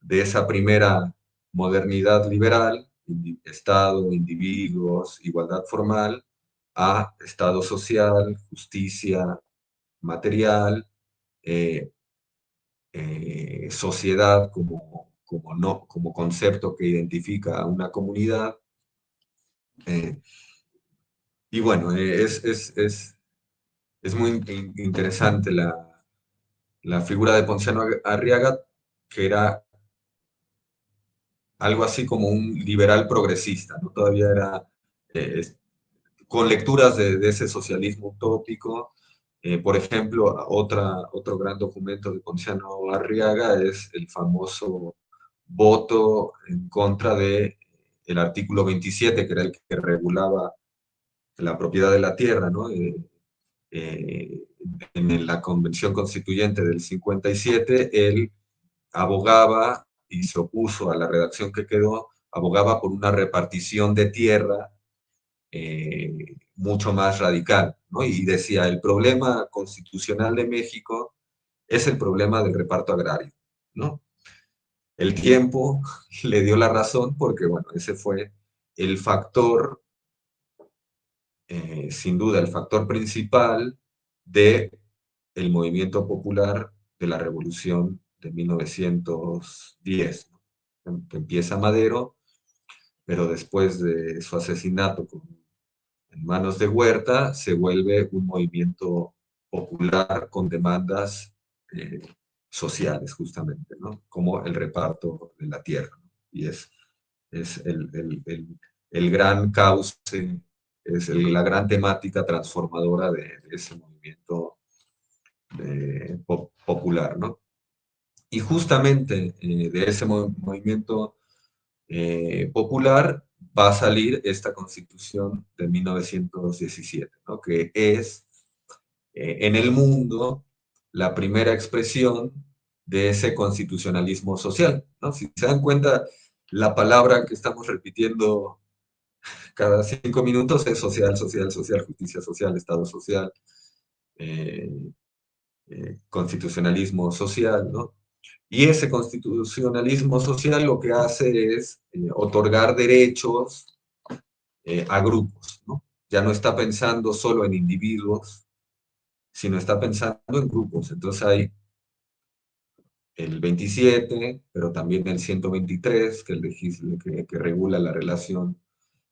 de esa primera modernidad liberal, Estado, individuos, igualdad formal, a Estado social, justicia material, eh, sociedad como concepto que identifica a una comunidad. eh, y bueno, es muy interesante la figura de Ponciano Arriaga, que era algo así como un liberal progresista, ¿no? Todavía era eh, con lecturas de ese socialismo utópico. Por ejemplo, otro gran documento de Ponciano Arriaga es el famoso voto en contra de el artículo 27, que era el que regulaba la propiedad de la tierra, ¿no? Eh, en la Convención Constituyente del 57, él abogaba y se opuso a la redacción que quedó, abogaba por una repartición de tierra mucho más radical, ¿no? Y decía, el problema constitucional de México es el problema del reparto agrario, ¿no? El tiempo le dio la razón porque, bueno, ese fue el factor, sin duda, el factor principal de el movimiento popular de la Revolución de 1910, ¿no? Que empieza Madero, pero después de su asesinato en manos de Huerta, se vuelve un movimiento popular con demandas eh, sociales, justamente, ¿no? Como el reparto de la tierra, ¿no? Y es el gran cauce, la gran temática transformadora de ese movimiento popular, ¿no? Y justamente de ese movimiento popular va a salir esta Constitución de 1917, ¿no? Que es en el mundo la primera expresión de ese constitucionalismo social, ¿no? Si se dan cuenta, la palabra que estamos repitiendo cada 5 minutos es social, social, social, justicia social, Estado social, eh, constitucionalismo social, ¿no? Y ese constitucionalismo social lo que hace es otorgar derechos a grupos, ¿no? Ya no está pensando solo en individuos, sino está pensando en grupos. Entonces hay el 27, pero también el 123, que regula la relación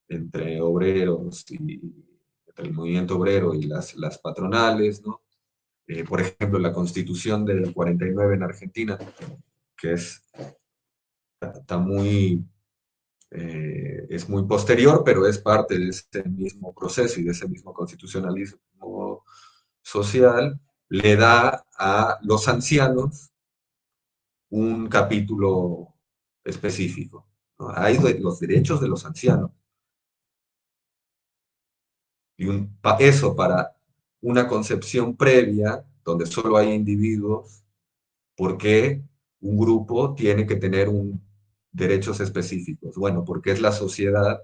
entre obreros y entre el movimiento obrero y las patronales, ¿no? Por ejemplo, la Constitución del 49 en Argentina, que está es muy posterior, pero es parte de ese mismo proceso y de ese mismo constitucionalismo social, le da a los ancianos un capítulo específico, ¿no? Hay los derechos de los ancianos. Y eso para una concepción previa, donde solo hay individuos, ¿por qué un grupo tiene que tener derechos específicos? Bueno, porque es la sociedad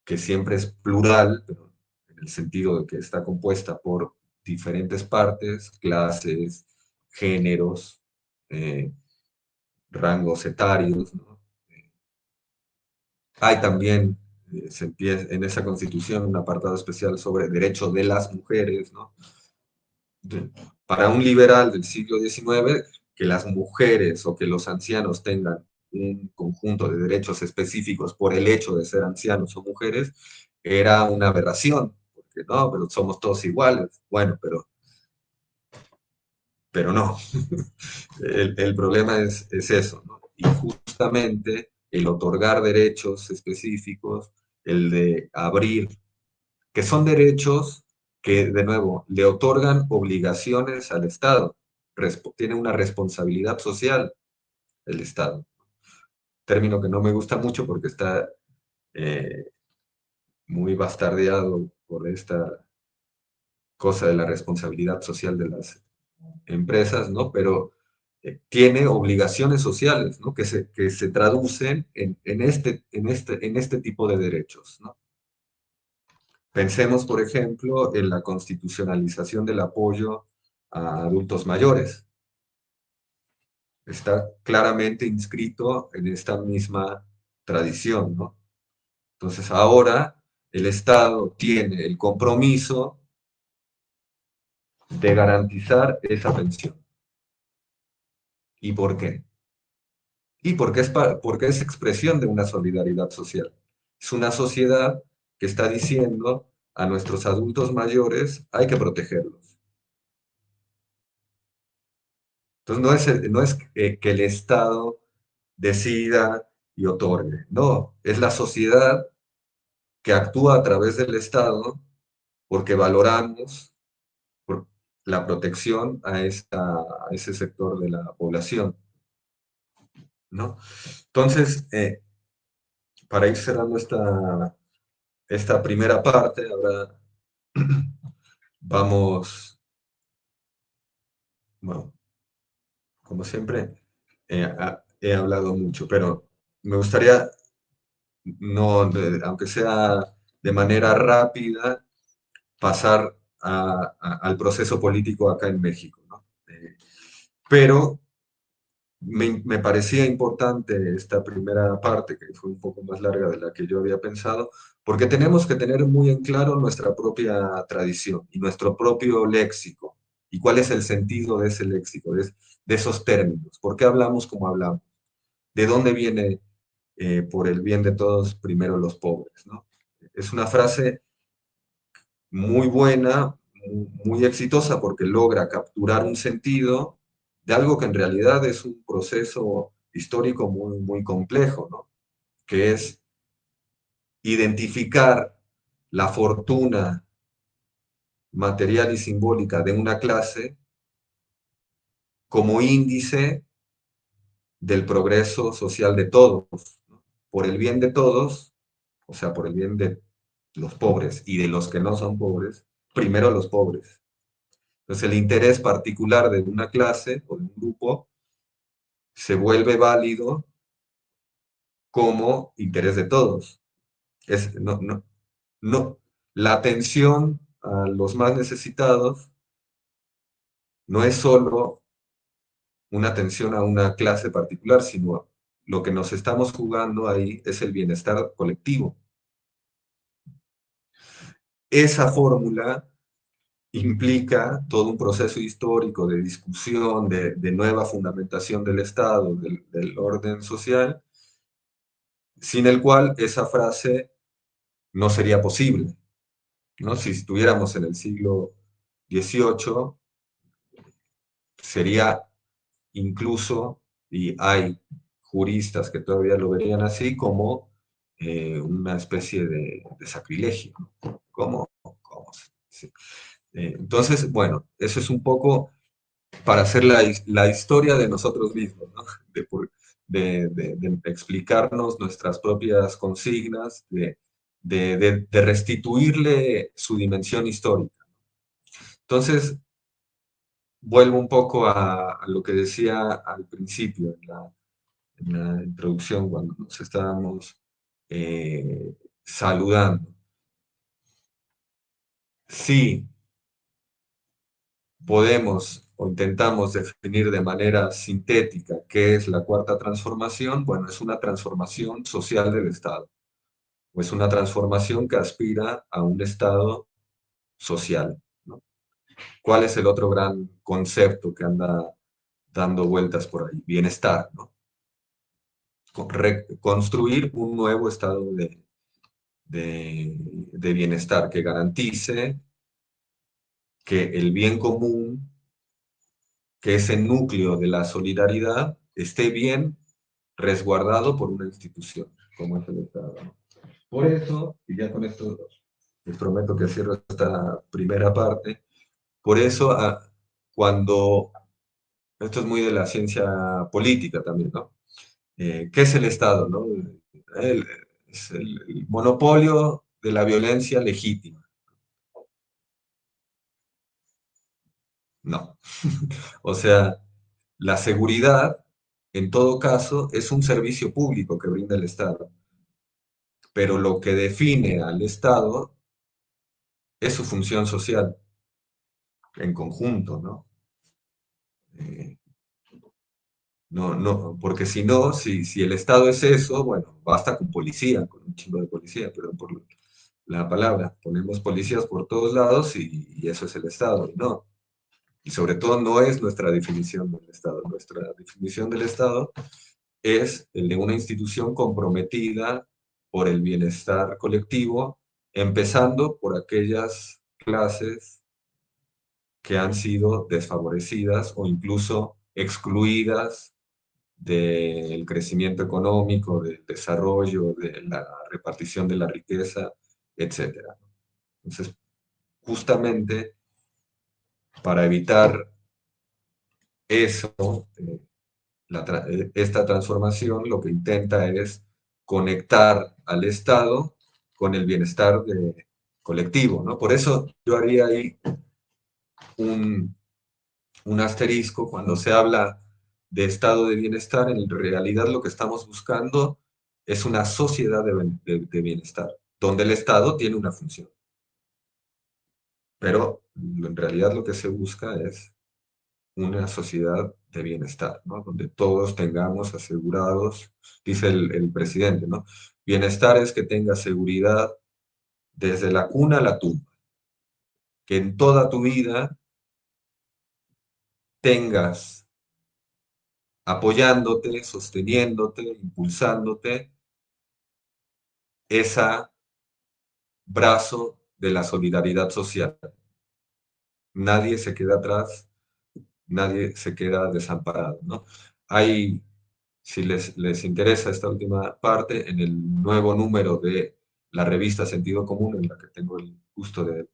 que siempre es plural, pero en el sentido de que está compuesta por diferentes partes, clases, géneros, eh, rangos etarios, ¿no? Hay también, se empieza en esa constitución un apartado especial sobre derechos de las mujeres, ¿no? Para un liberal del siglo XIX, que las mujeres o que los ancianos tengan un conjunto de derechos específicos por el hecho de ser ancianos o mujeres, era una aberración, porque no, pero somos todos iguales. Bueno, pero no. El problema es eso, ¿no? Y justamente el otorgar derechos específicos, el de abrir, que son derechos que, de nuevo, le otorgan obligaciones al Estado. Tiene una responsabilidad social el Estado. Término que no me gusta mucho porque está eh, muy bastardeado por esta cosa de la responsabilidad social de las empresas, ¿no? Pero tiene obligaciones sociales, ¿no? Que se traducen en este tipo de derechos, ¿no? Pensemos, por ejemplo, en la constitucionalización del apoyo a adultos mayores. Está claramente inscrito en esta misma tradición, ¿no? Entonces ahora el Estado tiene el compromiso de garantizar esa pensión. ¿Y por qué? Y porque es expresión de una solidaridad social. Es una sociedad que está diciendo a nuestros adultos mayores hay que protegerlos. Entonces no es que el Estado decida y otorgue, no, es la sociedad que actúa a través del Estado porque valoramos por la protección a ese sector de la población, ¿no? Entonces, para ir cerrando esta primera parte, ahora vamos, bueno, como siempre, he hablado mucho, pero me gustaría, no, aunque sea de manera rápida, pasar al proceso político acá en México, ¿no? Pero me parecía importante esta primera parte, que fue un poco más larga de la que yo había pensado, porque tenemos que tener muy en claro nuestra propia tradición y nuestro propio léxico, y cuál es el sentido de ese léxico, de esos términos, por qué hablamos como hablamos, de dónde viene. por el bien de todos, primero los pobres, ¿no? Es una frase muy buena, muy exitosa, porque logra capturar un sentido de algo que en realidad es un proceso histórico muy, muy complejo, ¿no? Que es identificar la fortuna material y simbólica de una clase como índice del progreso social de todos, ¿no? Por el bien de todos, o sea, por el bien de los pobres y de los que no son pobres, primero los pobres. Entonces, el interés particular de una clase o de un grupo se vuelve válido como interés de todos. No, la atención a los más necesitados no es solo una atención a una clase particular, sino lo que nos estamos jugando ahí es el bienestar colectivo. Esa fórmula implica todo un proceso histórico de discusión, de nueva fundamentación del Estado, del orden social, sin el cual esa frase no sería posible, ¿no? Si estuviéramos en el siglo XVIII, sería incluso, y hay juristas que todavía lo verían así, como una especie de sacrilegio. ¿Cómo? ¿Cómo? Sí. Entonces, bueno, eso es un poco para hacer la historia de nosotros mismos, ¿no? De explicarnos nuestras propias consignas, de restituirle su dimensión histórica. Entonces, vuelvo un poco a lo que decía al principio, en la introducción, cuando nos estábamos saludando. Sí, podemos o intentamos definir de manera sintética qué es la cuarta transformación. Bueno, es una transformación social del Estado, o es una transformación que aspira a un Estado social, ¿no? ¿Cuál es el otro gran concepto que anda dando vueltas por ahí? Bienestar, ¿no? Construir un nuevo estado de bienestar que garantice que el bien común, que es el núcleo de la solidaridad, esté bien resguardado por una institución, como es el Estado, ¿no? Por eso, y ya con esto les prometo que cierro esta primera parte, por eso cuando, esto es muy de la ciencia política también, ¿no? ¿Qué es el Estado, no? El, es el monopolio de la violencia legítima. No. O sea, la seguridad, en todo caso, es un servicio público que brinda el Estado, pero lo que define al Estado es su función social en conjunto, ¿no? Eh, no, porque si no, si el Estado es eso, bueno, basta con policía, con un chingo de policía, pero por la palabra, ponemos policías por todos lados y eso es el Estado, y no. Y sobre todo no es nuestra definición del Estado. Nuestra definición del Estado es el de una institución comprometida por el bienestar colectivo, empezando por aquellas clases que han sido desfavorecidas o incluso excluidas del crecimiento económico, del desarrollo, de la repartición de la riqueza, etcétera. Entonces, justamente para evitar eso, esta transformación lo que intenta es conectar al Estado con el bienestar colectivo, ¿no? Por eso yo haría ahí un, un asterisco cuando se habla de estado de bienestar. En realidad lo que estamos buscando es una sociedad de bienestar, donde el Estado tiene una función, pero en realidad lo que se busca es una sociedad de bienestar, ¿no? Donde todos tengamos asegurados, dice el presidente, ¿no? Bienestar es que tengas seguridad desde la cuna a la tumba, que en toda tu vida tengas apoyándote, sosteniéndote, impulsándote ese brazo de la solidaridad social. Nadie se queda atrás, nadie se queda desamparado, ¿no? Hay, si les interesa esta última parte, en el nuevo número de la revista Sentido Común, en la que tengo el gusto de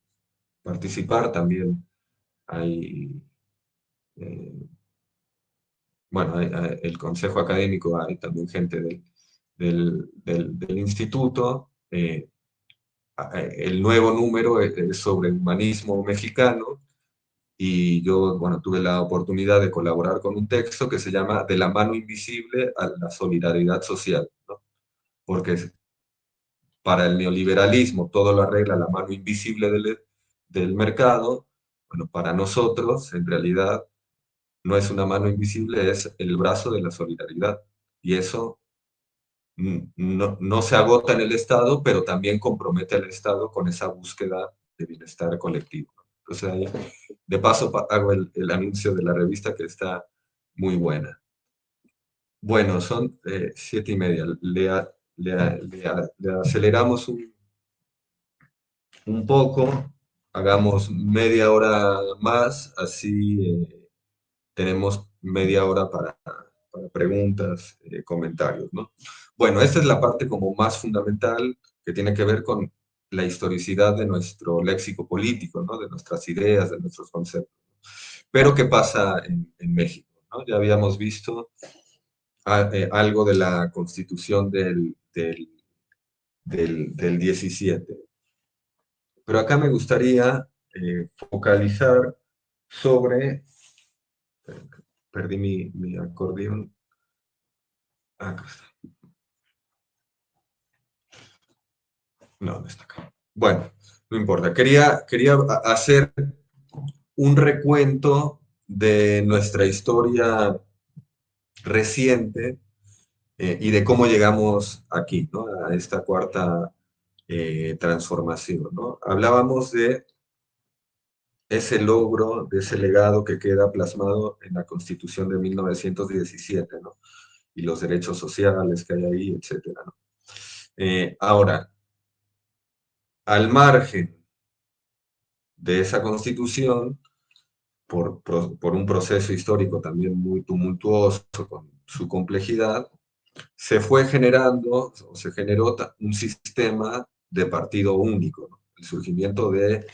participar, también hay, eh, bueno, el consejo académico, hay también gente del instituto. El nuevo número es sobre humanismo mexicano y yo, bueno, tuve la oportunidad de colaborar con un texto que se llama De la mano invisible a la solidaridad social, ¿no? Porque para el neoliberalismo todo lo arregla la mano invisible del mercado. Bueno, para nosotros, en realidad, no es una mano invisible, es el brazo de la solidaridad. Y eso no se agota en el Estado, pero también compromete al Estado con esa búsqueda de bienestar colectivo. Entonces, ahí, de paso, hago el anuncio de la revista que está muy buena. Bueno, son 7:30. Le aceleramos un poco, hagamos media hora más, así tenemos media hora para preguntas, comentarios, ¿no? Bueno, esta es la parte como más fundamental que tiene que ver con la historicidad de nuestro léxico político, ¿no? De nuestras ideas, de nuestros conceptos. Pero, ¿qué pasa en México? ¿No? Ya habíamos visto algo de la constitución del 17. Pero acá me gustaría focalizar sobre, perdí mi acordeón, acá está. No, no está acá. Bueno, no importa. Quería hacer un recuento de nuestra historia reciente y de cómo llegamos aquí, ¿no? A esta cuarta transformación, ¿no? Hablábamos de ese logro, de ese legado que queda plasmado en la Constitución de 1917, ¿no? Y los derechos sociales que hay ahí, etcétera, ¿no? Ahora, al margen de esa Constitución, por un proceso histórico también muy tumultuoso, con su complejidad, se fue generando, o se generó un sistema de partido único, ¿no? El surgimiento del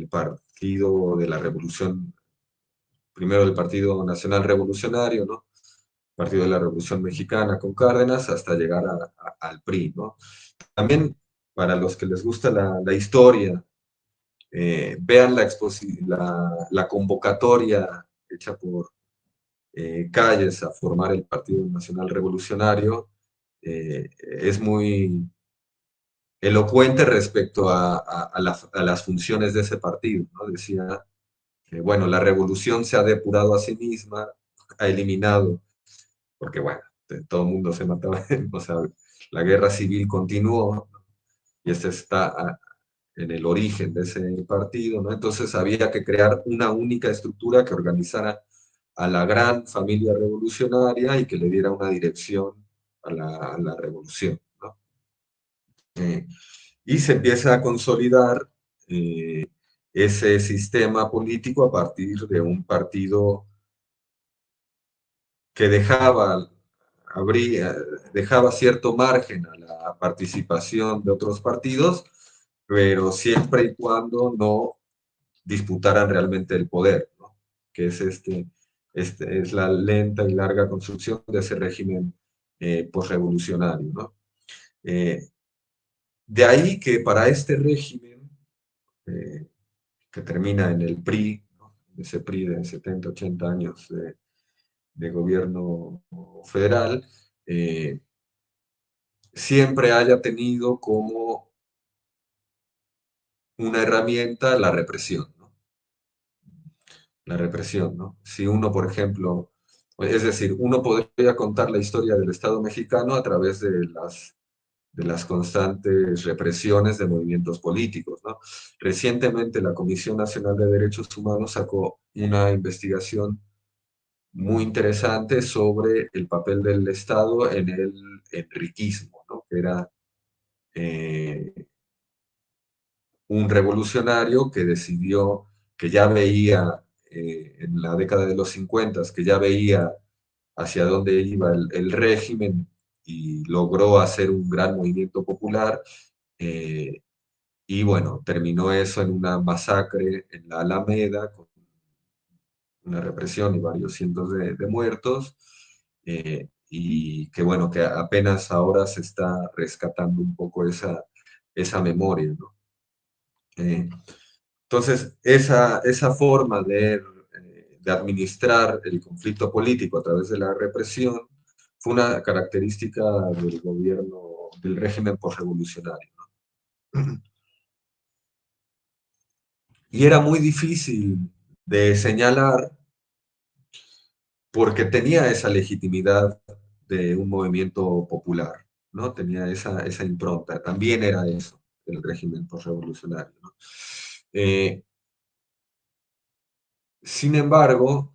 Partido de la Revolución, primero del Partido Nacional Revolucionario, ¿no? Partido de la Revolución Mexicana con Cárdenas, hasta llegar al PRI, ¿no? También, para los que les gusta la historia, vean la convocatoria hecha por Calles a formar el Partido Nacional Revolucionario, es muy elocuente respecto a las funciones de ese partido, ¿no? Decía que, bueno, la revolución se ha depurado a sí misma, ha eliminado, porque, bueno, todo el mundo se mataba, o sea, la guerra civil continuó, y este está en el origen de ese partido, ¿no? Entonces había que crear una única estructura que organizara a la gran familia revolucionaria y que le diera una dirección a la revolución, ¿no? Y se empieza a consolidar eh, ese sistema político a partir de un partido que dejaba cierto margen a la participación de otros partidos, pero siempre y cuando no disputaran realmente el poder, ¿no? Que es es la lenta y larga construcción de ese régimen posrevolucionario, ¿no? Eh, de ahí que para este régimen, eh, que termina en el PRI, ¿no? Ese PRI de 70, 80 años de gobierno federal, siempre haya tenido como una herramienta la represión, ¿no? La represión, ¿no? Si uno, por ejemplo, es decir, uno podría contar la historia del Estado mexicano a través de las constantes represiones de movimientos políticos, ¿no? Recientemente la Comisión Nacional de Derechos Humanos sacó una investigación muy interesante sobre el papel del Estado en el enriquismo, ¿no? Que era eh, un revolucionario que decidió, que ya veía en la década de los 50, que ya veía hacia dónde iba el régimen y logró hacer un gran movimiento popular. eh, y bueno, terminó eso en una masacre en la Alameda, con una represión y varios cientos de muertos, y que bueno, que apenas ahora se está rescatando un poco esa memoria, ¿no? Eh, entonces, esa forma de administrar el conflicto político a través de la represión fue una característica del gobierno, del régimen postrevolucionario, ¿no? Y era muy difícil de señalar porque tenía esa legitimidad de un movimiento popular, ¿no? Tenía esa impronta. También era eso, el régimen postrevolucionario, ¿no? Eh, Sin embargo,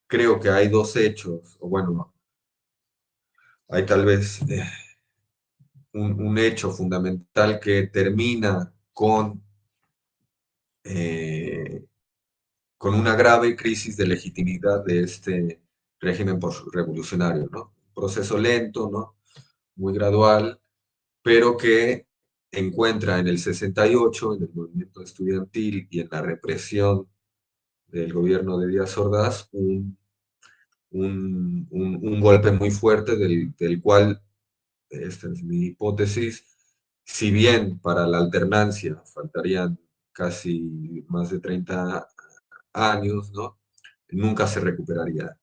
creo que hay dos hechos, o bueno, hay tal vez un hecho fundamental que termina eh, con una grave crisis de legitimidad de este régimen revolucionario, ¿no? Un proceso lento, ¿no? Muy gradual, pero que encuentra en el 68, en el movimiento estudiantil y en la represión del gobierno de Díaz Ordaz, un golpe muy fuerte del cual, esta es mi hipótesis, si bien para la alternancia faltarían casi más de 30 años, ¿no? Nunca se recuperaría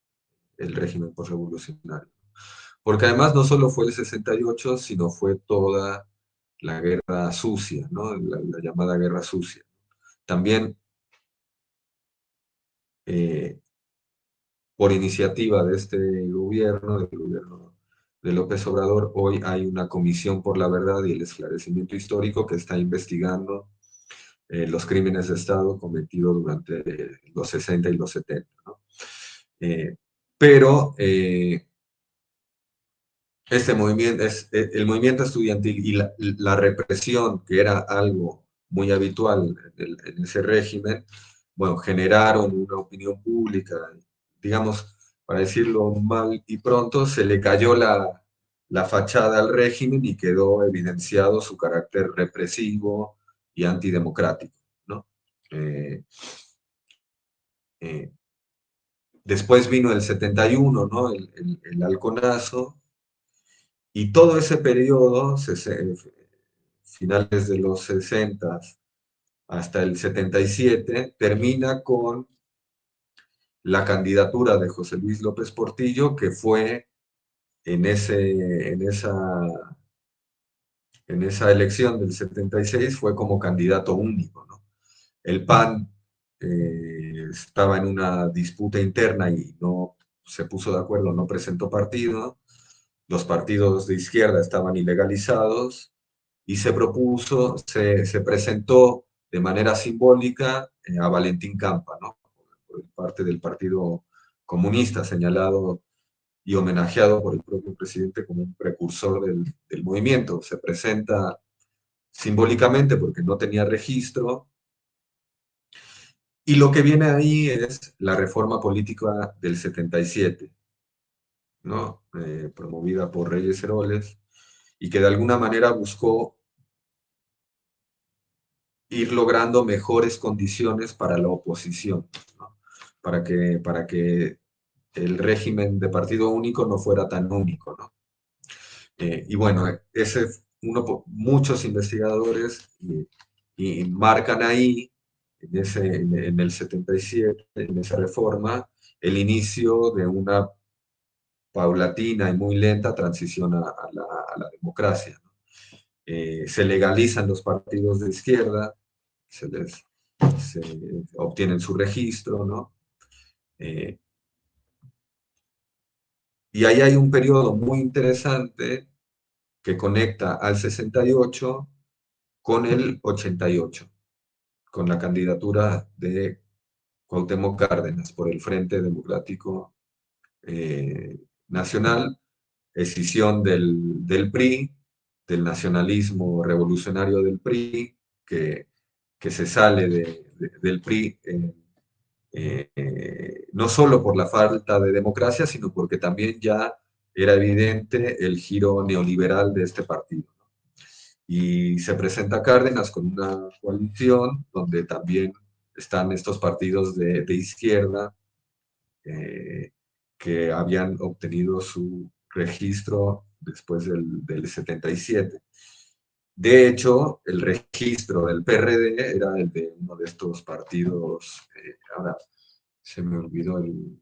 el régimen postrevolucionario. Porque además no solo fue el 68, sino fue toda la guerra sucia, ¿no? La llamada guerra sucia. También eh, por iniciativa de este gobierno, del gobierno de López Obrador, hoy hay una comisión por la verdad y el esclarecimiento histórico que está investigando los crímenes de Estado cometidos durante los 60 y los 70, ¿no? Eh, pero este movimiento, el movimiento estudiantil y la represión, que era algo muy habitual en ese régimen, bueno, generaron una opinión pública, digamos, para decirlo mal y pronto, se le cayó la fachada al régimen y quedó evidenciado su carácter represivo y antidemocrático, ¿no? Eh, eh, Después vino el 71, ¿no? El halconazo, y todo ese periodo, finales de los 60 hasta el 77, termina con la candidatura de José Luis López Portillo, que fue en, ese, en esa elección del 76, fue como candidato único, ¿no? El PAN estaba en una disputa interna y no se puso de acuerdo, no presentó partido. Los partidos de izquierda estaban ilegalizados y se presentó de manera simbólica a Valentín Campa, ¿no? Por parte del Partido Comunista, señalado y homenajeado por el propio presidente como un precursor del movimiento. Se presenta simbólicamente porque no tenía registro, y lo que viene ahí es la reforma política del 77, ¿no? Promovida por Reyes Heroles, y que de alguna manera buscó ir logrando mejores condiciones para la oposición, ¿no? Para que el régimen de partido único no fuera tan único, ¿no? Y bueno, muchos investigadores y marcan ahí, en el 77, en esa reforma, el inicio de una paulatina y muy lenta transición a la democracia, ¿no? Se legalizan los partidos de izquierda, se les se obtienen su registro, ¿no? Eh, y ahí hay un periodo muy interesante que conecta al 68 con el 88, con la candidatura de Cuauhtémoc Cárdenas por el Frente Democrático Nacional, escisión del PRI, del nacionalismo revolucionario del PRI, que se sale del PRI no solo por la falta de democracia, sino porque también ya era evidente el giro neoliberal de este partido. Y se presenta Cárdenas con una coalición donde también están estos partidos de izquierda eh, que habían obtenido su registro después del 77. De hecho, el registro del PRD era el de uno de estos partidos, ahora se me olvidó el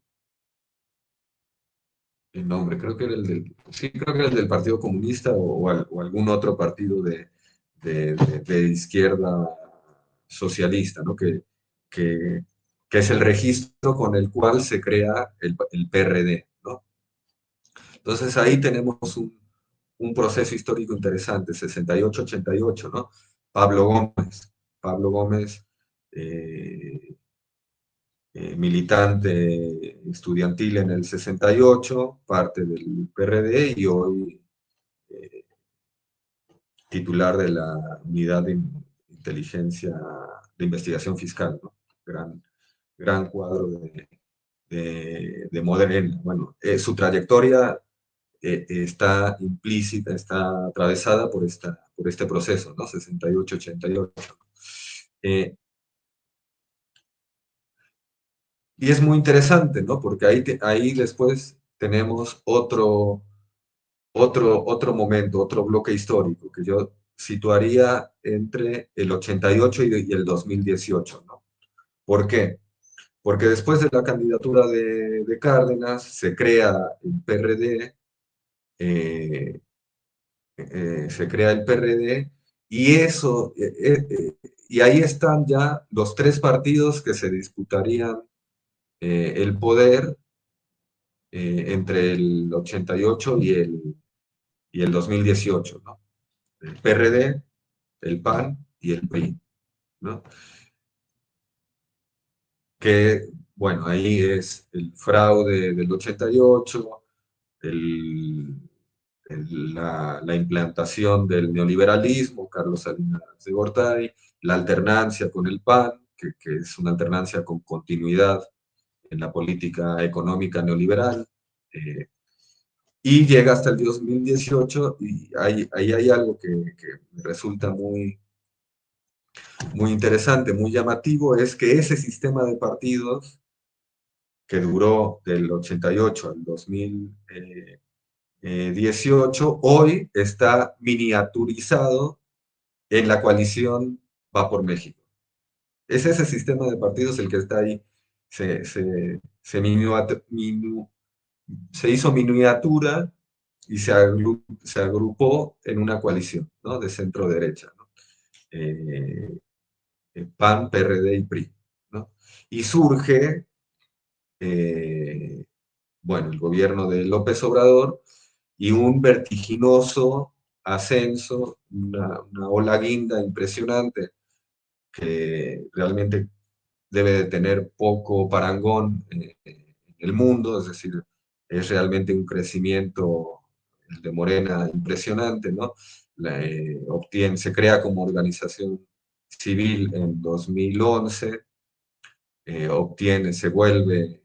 nombre, creo que era sí, creo que era el del Partido Comunista o algún otro partido de izquierda socialista, ¿no? Que, que es el registro con el cual se crea el PRD, ¿no? Entonces ahí tenemos un proceso histórico interesante, 68-88, ¿no? Pablo Gómez, Pablo Gómez, eh, militante estudiantil en el 68, parte del PRD y hoy eh, titular de la unidad de inteligencia, de investigación fiscal, ¿no? Gran cuadro de Morena. Bueno, su trayectoria está implícita, está atravesada por este proceso, ¿no? 68-88. Eh, y es muy interesante, ¿no? Porque ahí después tenemos otro momento, otro bloque histórico que yo situaría entre el 88 y el 2018, ¿no? ¿Por qué? Porque después de la candidatura de Cárdenas se crea el PRD, eh, se crea el PRD y y ahí están ya los tres partidos que se disputarían el poder entre el 88 y el 2018, ¿no? El PRD, el PAN y el PRI, ¿no? Que, bueno, ahí es el fraude del 88, el, la implantación del neoliberalismo, Carlos Salinas de Gortari, la alternancia con el PAN, que es una alternancia con continuidad en la política económica neoliberal, y llega hasta el 2018 y ahí hay algo que me resulta muy interesante, muy llamativo, es que ese sistema de partidos que duró del 88 al 2018, hoy está miniaturizado en la coalición Va por México. Es ese sistema de partidos el que está ahí. Se hizo miniatura y se agrupó en una coalición, ¿no? De centro derecha, ¿no? Eh, PAN, PRD y PRI, ¿no? Y surge, eh, bueno, el gobierno de López Obrador y un vertiginoso ascenso, una ola guinda impresionante que realmente debe de tener poco parangón en el mundo, es decir, es realmente un crecimiento, el de Morena, impresionante, ¿no? Se crea como organización civil en 2011, se vuelve,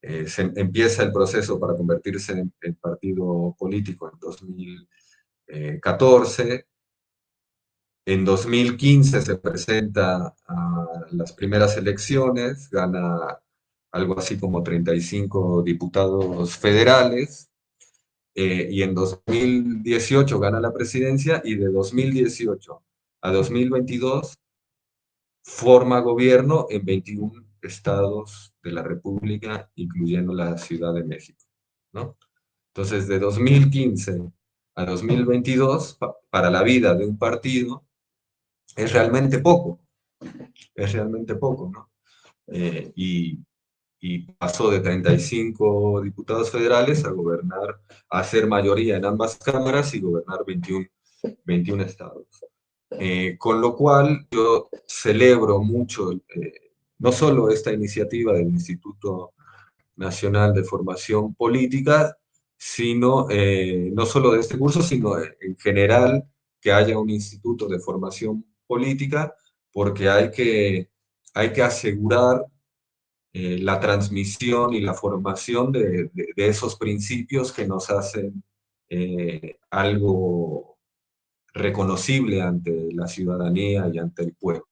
se empieza el proceso para convertirse en partido político en 2014. En 2015 se presenta a las primeras elecciones, gana algo así como 35 diputados federales, y en 2018 gana la presidencia y de 2018 a 2022 forma gobierno en 21 estados de la República, incluyendo la Ciudad de México, ¿no? Entonces, de 2015 a 2022, para la vida de un partido, es realmente poco, ¿no? Eh, y, y pasó de 35 diputados federales a gobernar, a ser mayoría en ambas cámaras y gobernar 21 estados. Con lo cual yo celebro mucho no solo esta iniciativa del Instituto Nacional de Formación Política, sino no solo de este curso, sino en general que haya un instituto de formación política, porque hay que asegurar la transmisión y la formación de esos principios que nos hacen algo reconocible ante la ciudadanía y ante el pueblo,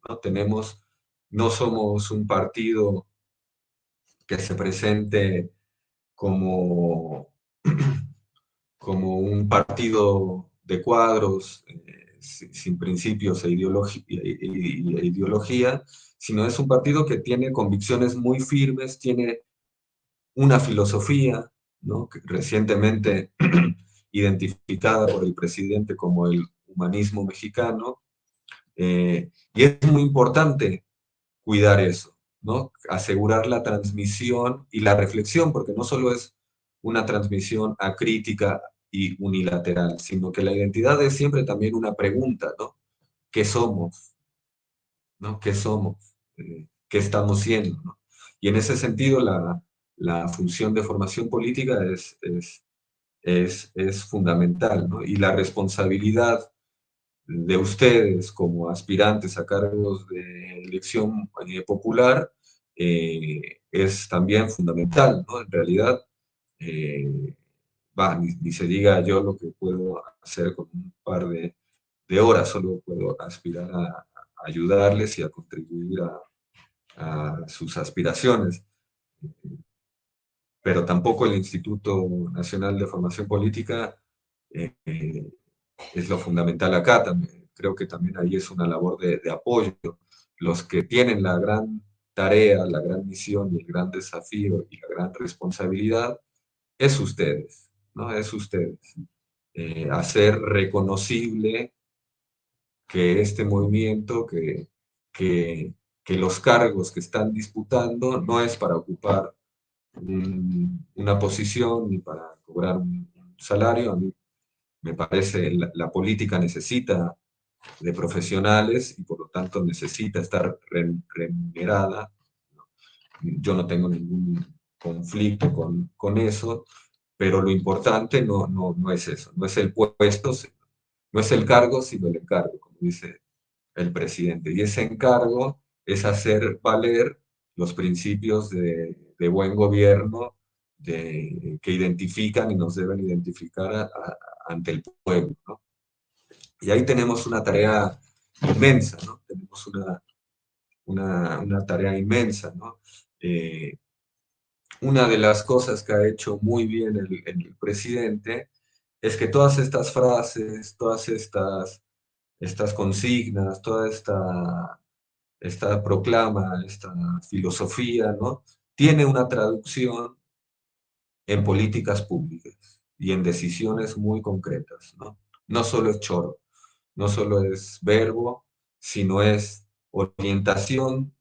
¿no? No somos un partido que se presente como, como un partido de cuadros sin principios e ideología, sino es un partido que tiene convicciones muy firmes, tiene una filosofía, ¿no? Que recientemente identificada por el presidente como el humanismo mexicano, y es muy importante cuidar eso, ¿no? Asegurar la transmisión y la reflexión, porque no solo es una transmisión acrítica y unilateral, sino que la identidad es siempre también una pregunta, ¿no? ¿Qué somos? ¿No? ¿Qué somos? ¿Qué estamos siendo? ¿No? Y en ese sentido, la función de formación política es fundamental, ¿no? Y la responsabilidad de ustedes como aspirantes a cargos de elección popular es también fundamental, ¿no? En realidad, eh, ni se diga yo lo que puedo hacer con un par de horas, solo puedo aspirar a ayudarles y a contribuir a sus aspiraciones, pero tampoco el Instituto Nacional de Formación Política eh, eh, es lo fundamental acá. También, creo que también ahí es una labor de apoyo. Los que tienen la gran tarea, la gran misión y el gran desafío y la gran responsabilidad es ustedes, ¿no? Es ustedes. Hacer reconocible que este movimiento, que, que los cargos que están disputando no es para ocupar una posición ni para cobrar un salario. A mí me parece la política necesita de profesionales y por lo tanto necesita estar remunerada. Yo no tengo ningún conflicto con eso, pero lo importante no es eso, no es el puesto, no es el cargo, sino el encargo, como dice el presidente. Y ese encargo es hacer valer los principios de buen gobierno que identifican y nos deben identificar ante el pueblo, ¿no? Y ahí tenemos una tarea inmensa, ¿no? Tenemos una tarea inmensa, ¿no? Eh, una de las cosas que ha hecho muy bien el presidente es que todas estas frases, todas estas consignas, toda esta proclama, esta filosofía, ¿no? Tiene una traducción en políticas públicas y en decisiones muy concretas, ¿no? No solo es choro, no solo es verbo, sino es orientación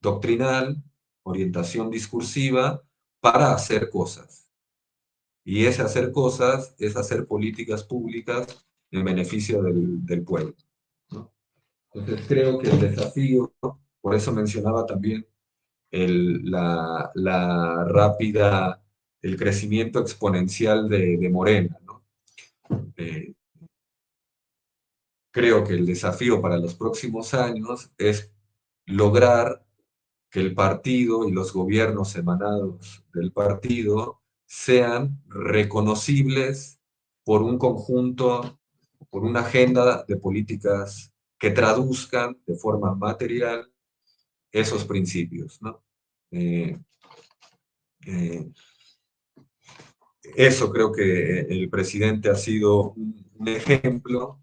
doctrinal, orientación discursiva para hacer cosas. Y ese hacer cosas es hacer políticas públicas en beneficio del pueblo, ¿no? Entonces creo que el desafío, ¿no? Por eso mencionaba también la rápida, el crecimiento exponencial de Morena, ¿no? Eh, Creo que el desafío para los próximos años es lograr que el partido y los gobiernos emanados del partido sean reconocibles por un conjunto, por una agenda de políticas que traduzcan de forma material esos principios, ¿no? Eh, eh, Eso creo que el presidente ha sido un ejemplo.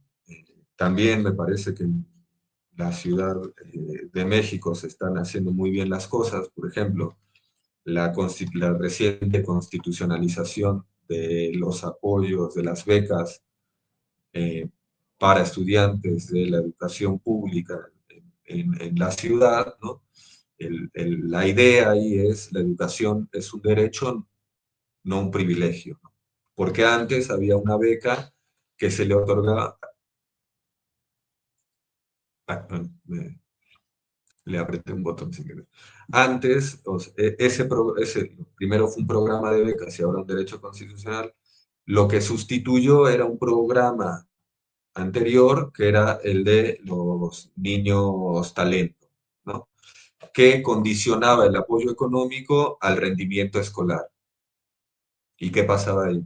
También me parece que en la Ciudad de México se están haciendo muy bien las cosas. Por ejemplo, la reciente constitucionalización de los apoyos de las becas eh, para estudiantes de la educación pública en la ciudad, ¿no? La idea ahí es, la educación es un derecho, no un privilegio, ¿no? Porque antes había una beca que se le otorgaba. Le apreté un botón sin querer. Antes, ese primero fue un programa de becas y ahora un derecho constitucional. Lo que sustituyó era un programa anterior, que era el de los niños talento, ¿no? Que condicionaba el apoyo económico al rendimiento escolar. ¿Y qué pasaba ahí?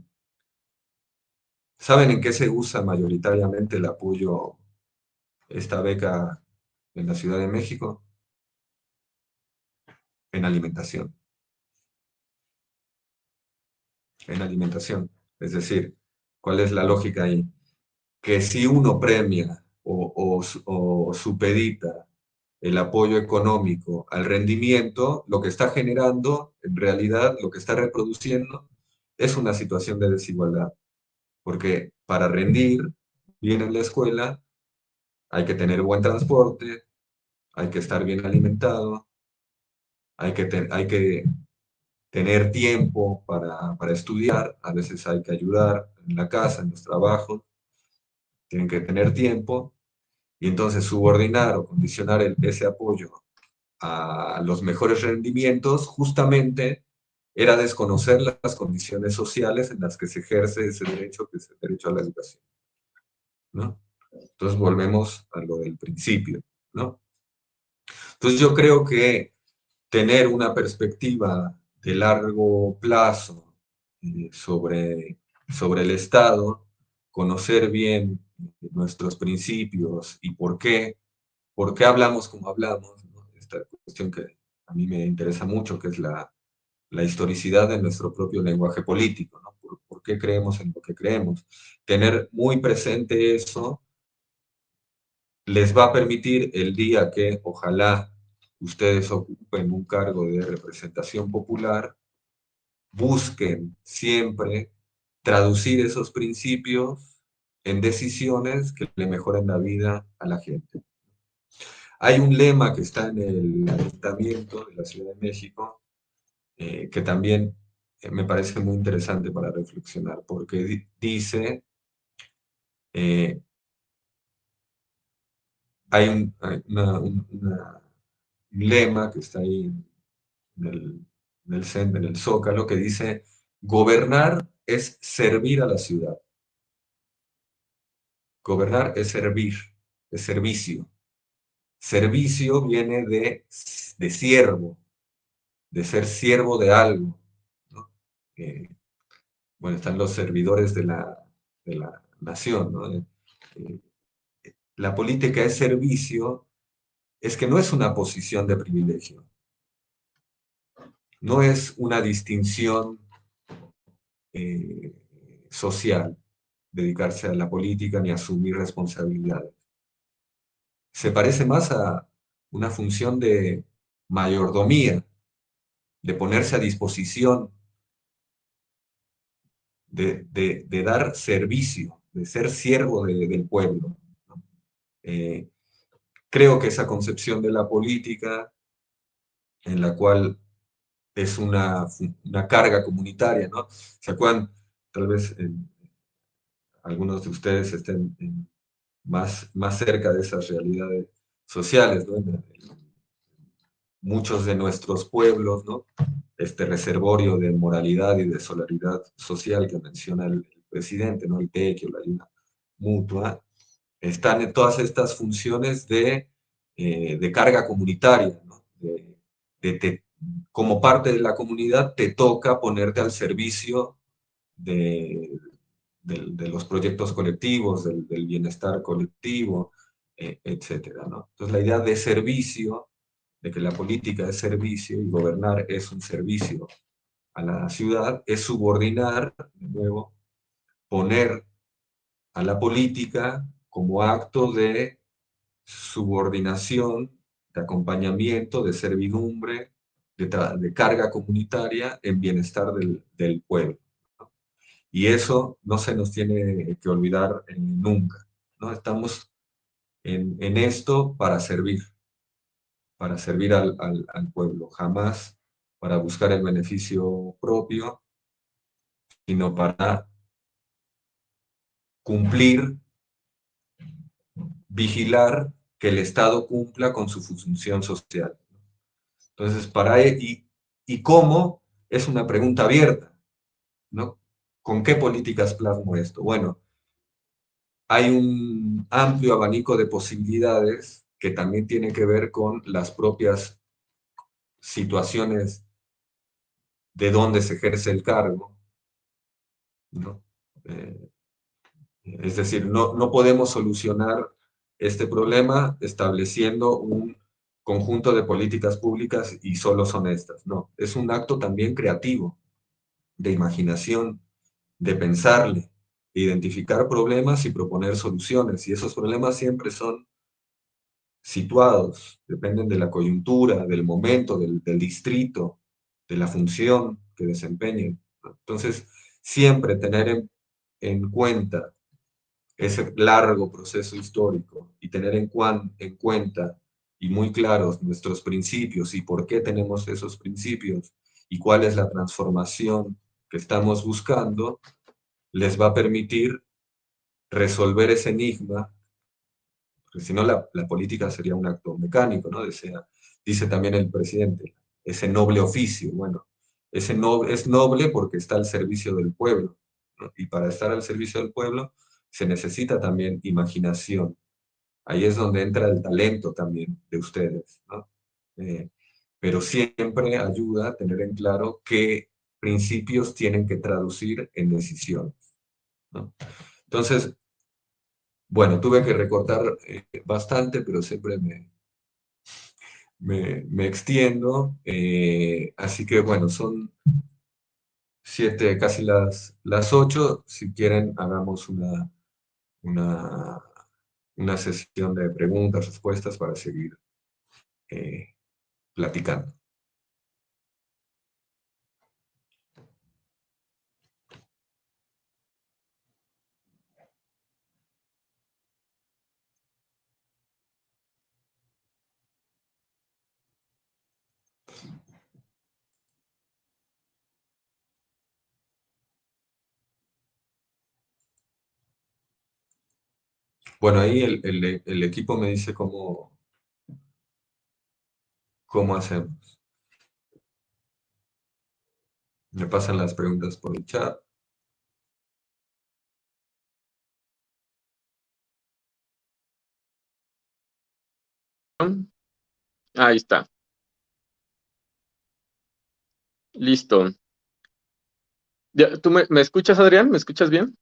¿Saben en qué se usa mayoritariamente el apoyo, esta beca en la Ciudad de México? En alimentación. En alimentación. Es decir, ¿cuál es la lógica ahí? Que si uno premia o supedita el apoyo económico al rendimiento, lo que está generando, en realidad, lo que está reproduciendo, es una situación de desigualdad. Porque para rendir bien en la escuela hay que tener buen transporte, hay que estar bien alimentado, hay que tener tiempo para estudiar, a veces hay que ayudar en la casa, en los trabajos, tienen que tener tiempo, y entonces subordinar o condicionar ese apoyo a los mejores rendimientos justamente era desconocer las condiciones sociales en las que se ejerce ese derecho, que es el derecho a la educación, ¿no? Entonces volvemos a lo del principio, ¿no? Entonces yo creo que tener una perspectiva de largo plazo sobre el Estado, conocer bien nuestros principios y por qué hablamos como hablamos, ¿no? Esta cuestión que a mí me interesa mucho, que es la historicidad de nuestro propio lenguaje político, ¿no? Por qué creemos en lo que creemos. Tener muy presente eso les va a permitir el día que ojalá ustedes ocupen un cargo de representación popular, busquen siempre traducir esos principios en decisiones que le mejoren la vida a la gente. Hay un lema que está en el Ayuntamiento de la Ciudad de México que también me parece muy interesante para reflexionar, porque dice, eh, hay un lema que está ahí en el centro, en el Zócalo, que dice, gobernar es servir a la ciudad. Gobernar es servir, es servicio. Servicio viene de siervo, de ser siervo de algo, ¿no? Bueno, están los servidores de la nación, ¿no? La política es servicio, es que no es una posición de privilegio, no es una distinción eh, social, dedicarse a la política ni asumir responsabilidades. Se parece más a una función de mayordomía, de ponerse a disposición, de dar servicio, de ser siervo del pueblo, ¿no? Eh, Creo que esa concepción de la política, en la cual es una carga comunitaria, ¿no? ¿Se acuerdan? Tal vez algunos de ustedes estén más cerca de esas realidades sociales, ¿no? Muchos de nuestros pueblos, ¿no? Este reservorio de moralidad y de solidaridad social que menciona el presidente, ¿no? El tequio, la ayuda mutua, están en todas estas funciones de carga comunitaria, ¿no? De como parte de la comunidad te toca ponerte al servicio de, de los proyectos colectivos, del bienestar colectivo, etcétera, ¿no? Entonces la idea de servicio, de que la política es servicio y gobernar es un servicio a la ciudad, es subordinar, de nuevo, poner a la política como acto de subordinación, de acompañamiento, de servidumbre, de carga comunitaria en bienestar del pueblo, ¿no? Y eso no se nos tiene que olvidar nunca, ¿no? Estamos en esto para servir al pueblo, jamás para buscar el beneficio propio, sino para cumplir, vigilar que el Estado cumpla con su función social. Entonces, ¿y cómo? Es una pregunta abierta, ¿no? ¿Con qué políticas plasmo esto? Bueno, hay un amplio abanico de posibilidades que también tiene que ver con las propias situaciones de dónde se ejerce el cargo, ¿no? Eh, es decir, no podemos solucionar este problema estableciendo un conjunto de políticas públicas y solo son estas. No, es un acto también creativo, de imaginación, de pensarle, de identificar problemas y proponer soluciones. Y esos problemas siempre son situados, dependen de la coyuntura, del momento, del distrito, de la función que desempeñen. Entonces, siempre tener en cuenta ese largo proceso histórico y tener en cuenta y muy claros nuestros principios y por qué tenemos esos principios y cuál es la transformación que estamos buscando, les va a permitir resolver ese enigma, porque si no la política sería un acto mecánico, ¿no? Dice también el presidente, ese noble oficio, bueno, es noble porque está al servicio del pueblo, ¿no? Y para estar al servicio del pueblo se necesita también imaginación. Ahí es donde entra el talento también de ustedes, ¿no? Eh, pero siempre ayuda a tener en claro qué principios tienen que traducir en decisiones, ¿no? Entonces, bueno, tuve que recortar bastante, pero siempre me extiendo. Así que bueno, son 7, casi las 8. Si quieren, hagamos una, una sesión de preguntas, respuestas para seguir eh, platicando. Bueno, ahí el equipo me dice cómo hacemos. Me pasan las preguntas por el chat. Ahí está. Listo. ¿Tú me escuchas, Adrián? ¿Me escuchas bien?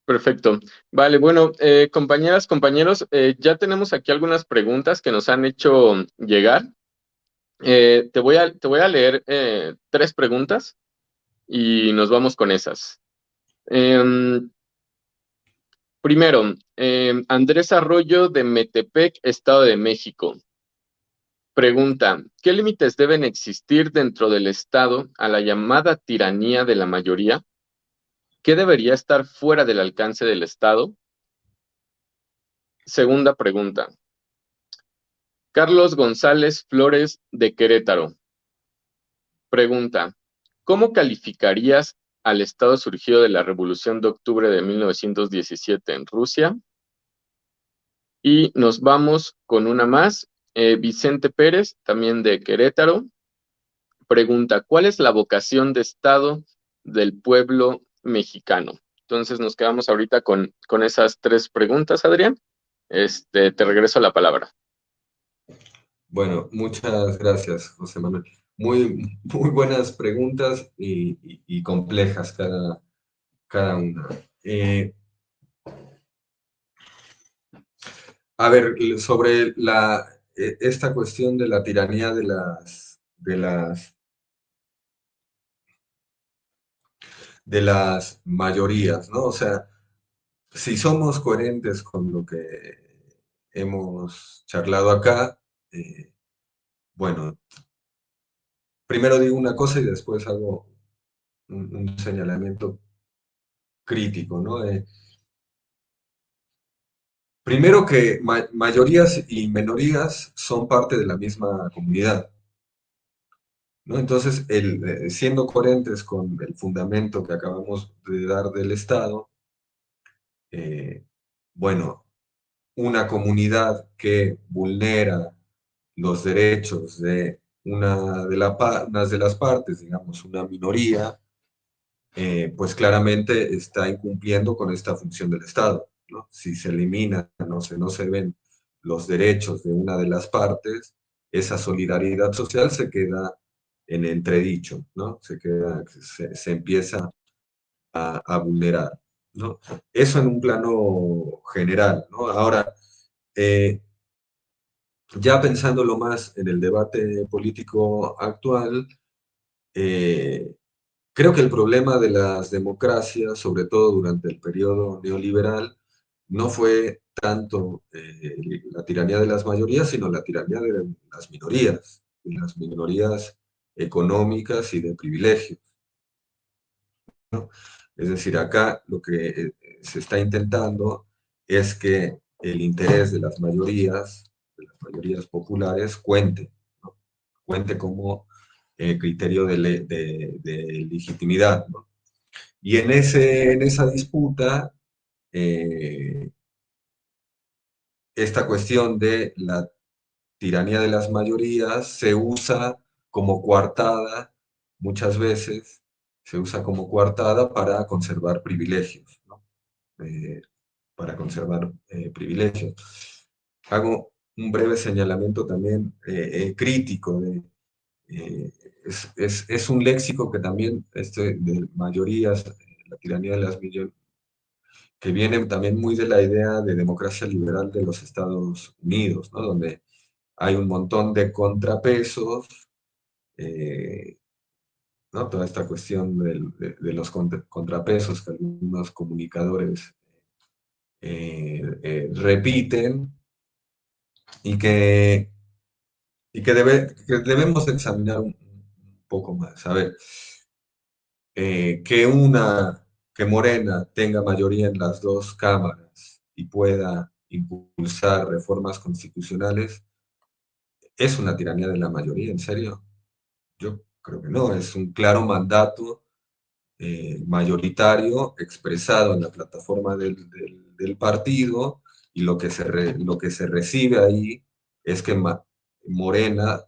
Perfecto. Vale, bueno, compañeras, compañeros, ya tenemos aquí algunas preguntas que nos han hecho llegar. Te voy a leer tres preguntas y nos vamos con esas. Em, Primero, Andrés Arroyo de Metepec, Estado de México. Pregunta, ¿qué límites deben existir dentro del Estado a la llamada tiranía de la mayoría? ¿Qué debería estar fuera del alcance del Estado? Segunda pregunta, Carlos González Flores de Querétaro. Pregunta, ¿cómo calificarías al Estado surgido de la Revolución de Octubre de 1917 en Rusia? Y nos vamos con una más. Vicente Pérez, también de Querétaro. Pregunta, ¿cuál es la vocación de Estado del pueblo mexicano? Entonces nos quedamos ahorita con esas tres preguntas, Adrián. Te regreso la palabra. Bueno, muchas gracias, José Manuel. Muy buenas preguntas y complejas cada una. A ver, sobre esta cuestión de la tiranía de las mayorías, ¿no? O sea, si somos coherentes con lo que hemos charlado acá, bueno, primero digo una cosa y después hago un señalamiento crítico, ¿no? Primero que mayorías y minorías son parte de la misma comunidad, ¿no? Entonces, siendo coherentes con el fundamento que acabamos de dar del Estado, bueno, una comunidad que vulnera los derechos de unas de las partes, digamos, una minoría, pues claramente está incumpliendo con esta función del Estado, ¿no? Si se elimina, no se ven los derechos de una de las partes, esa solidaridad social se queda en entredicho, ¿no? Se empieza a vulnerar, ¿no? Eso en un plano general, ¿no? Ahora, eh, ya pensándolo más en el debate político actual, eh, creo que el problema de las democracias, sobre todo durante el periodo neoliberal, no fue tanto la tiranía de las mayorías, sino la tiranía de las minorías económicas y de privilegios, ¿no? Es decir, acá lo que se está intentando es que el interés de las mayorías populares, cuente, ¿no? Cuente como criterio de legitimidad, ¿no? Y en esa disputa, eh, esta cuestión de la tiranía de las mayorías se usa como coartada, muchas veces se usa como coartada para conservar privilegios, ¿no? Eh, para conservar privilegios. Hago un breve señalamiento también crítico eh, es un léxico que también, de mayorías, la tiranía de las mayorías, que viene también muy de la idea de democracia liberal de los Estados Unidos, ¿no? Donde hay un montón de contrapesos, eh, ¿no? Toda esta cuestión de los contrapesos que algunos comunicadores repiten y que debemos examinar un poco más. A ver, que que Morena tenga mayoría en las dos cámaras y pueda impulsar reformas constitucionales, ¿es una tiranía de la mayoría, en serio? Yo creo que no, es un claro mandato mayoritario expresado en la plataforma del partido, y lo que se recibe ahí es que Morena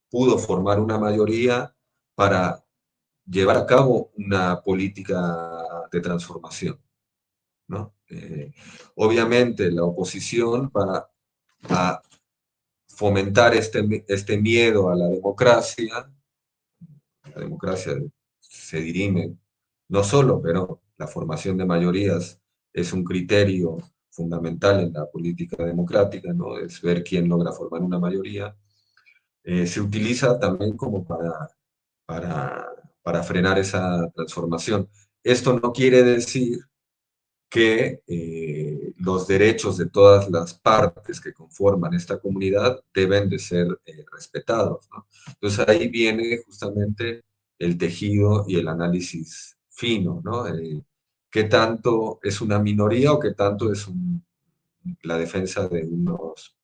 pudo formar una mayoría para llevar a cabo una política de transformación, ¿no? Obviamente la oposición a fomentar este miedo a la democracia se dirime no solo, pero la formación de mayorías es un criterio fundamental en la política democrática, ¿no? Es ver quién logra formar una mayoría. Se utiliza también como para, para frenar esa transformación. Esto no quiere decir que los derechos de todas las partes que conforman esta comunidad deben de ser respetados, ¿no? Entonces ahí viene justamente el tejido y el análisis fino, ¿no? ¿Qué tanto es una minoría o qué tanto es la defensa de unos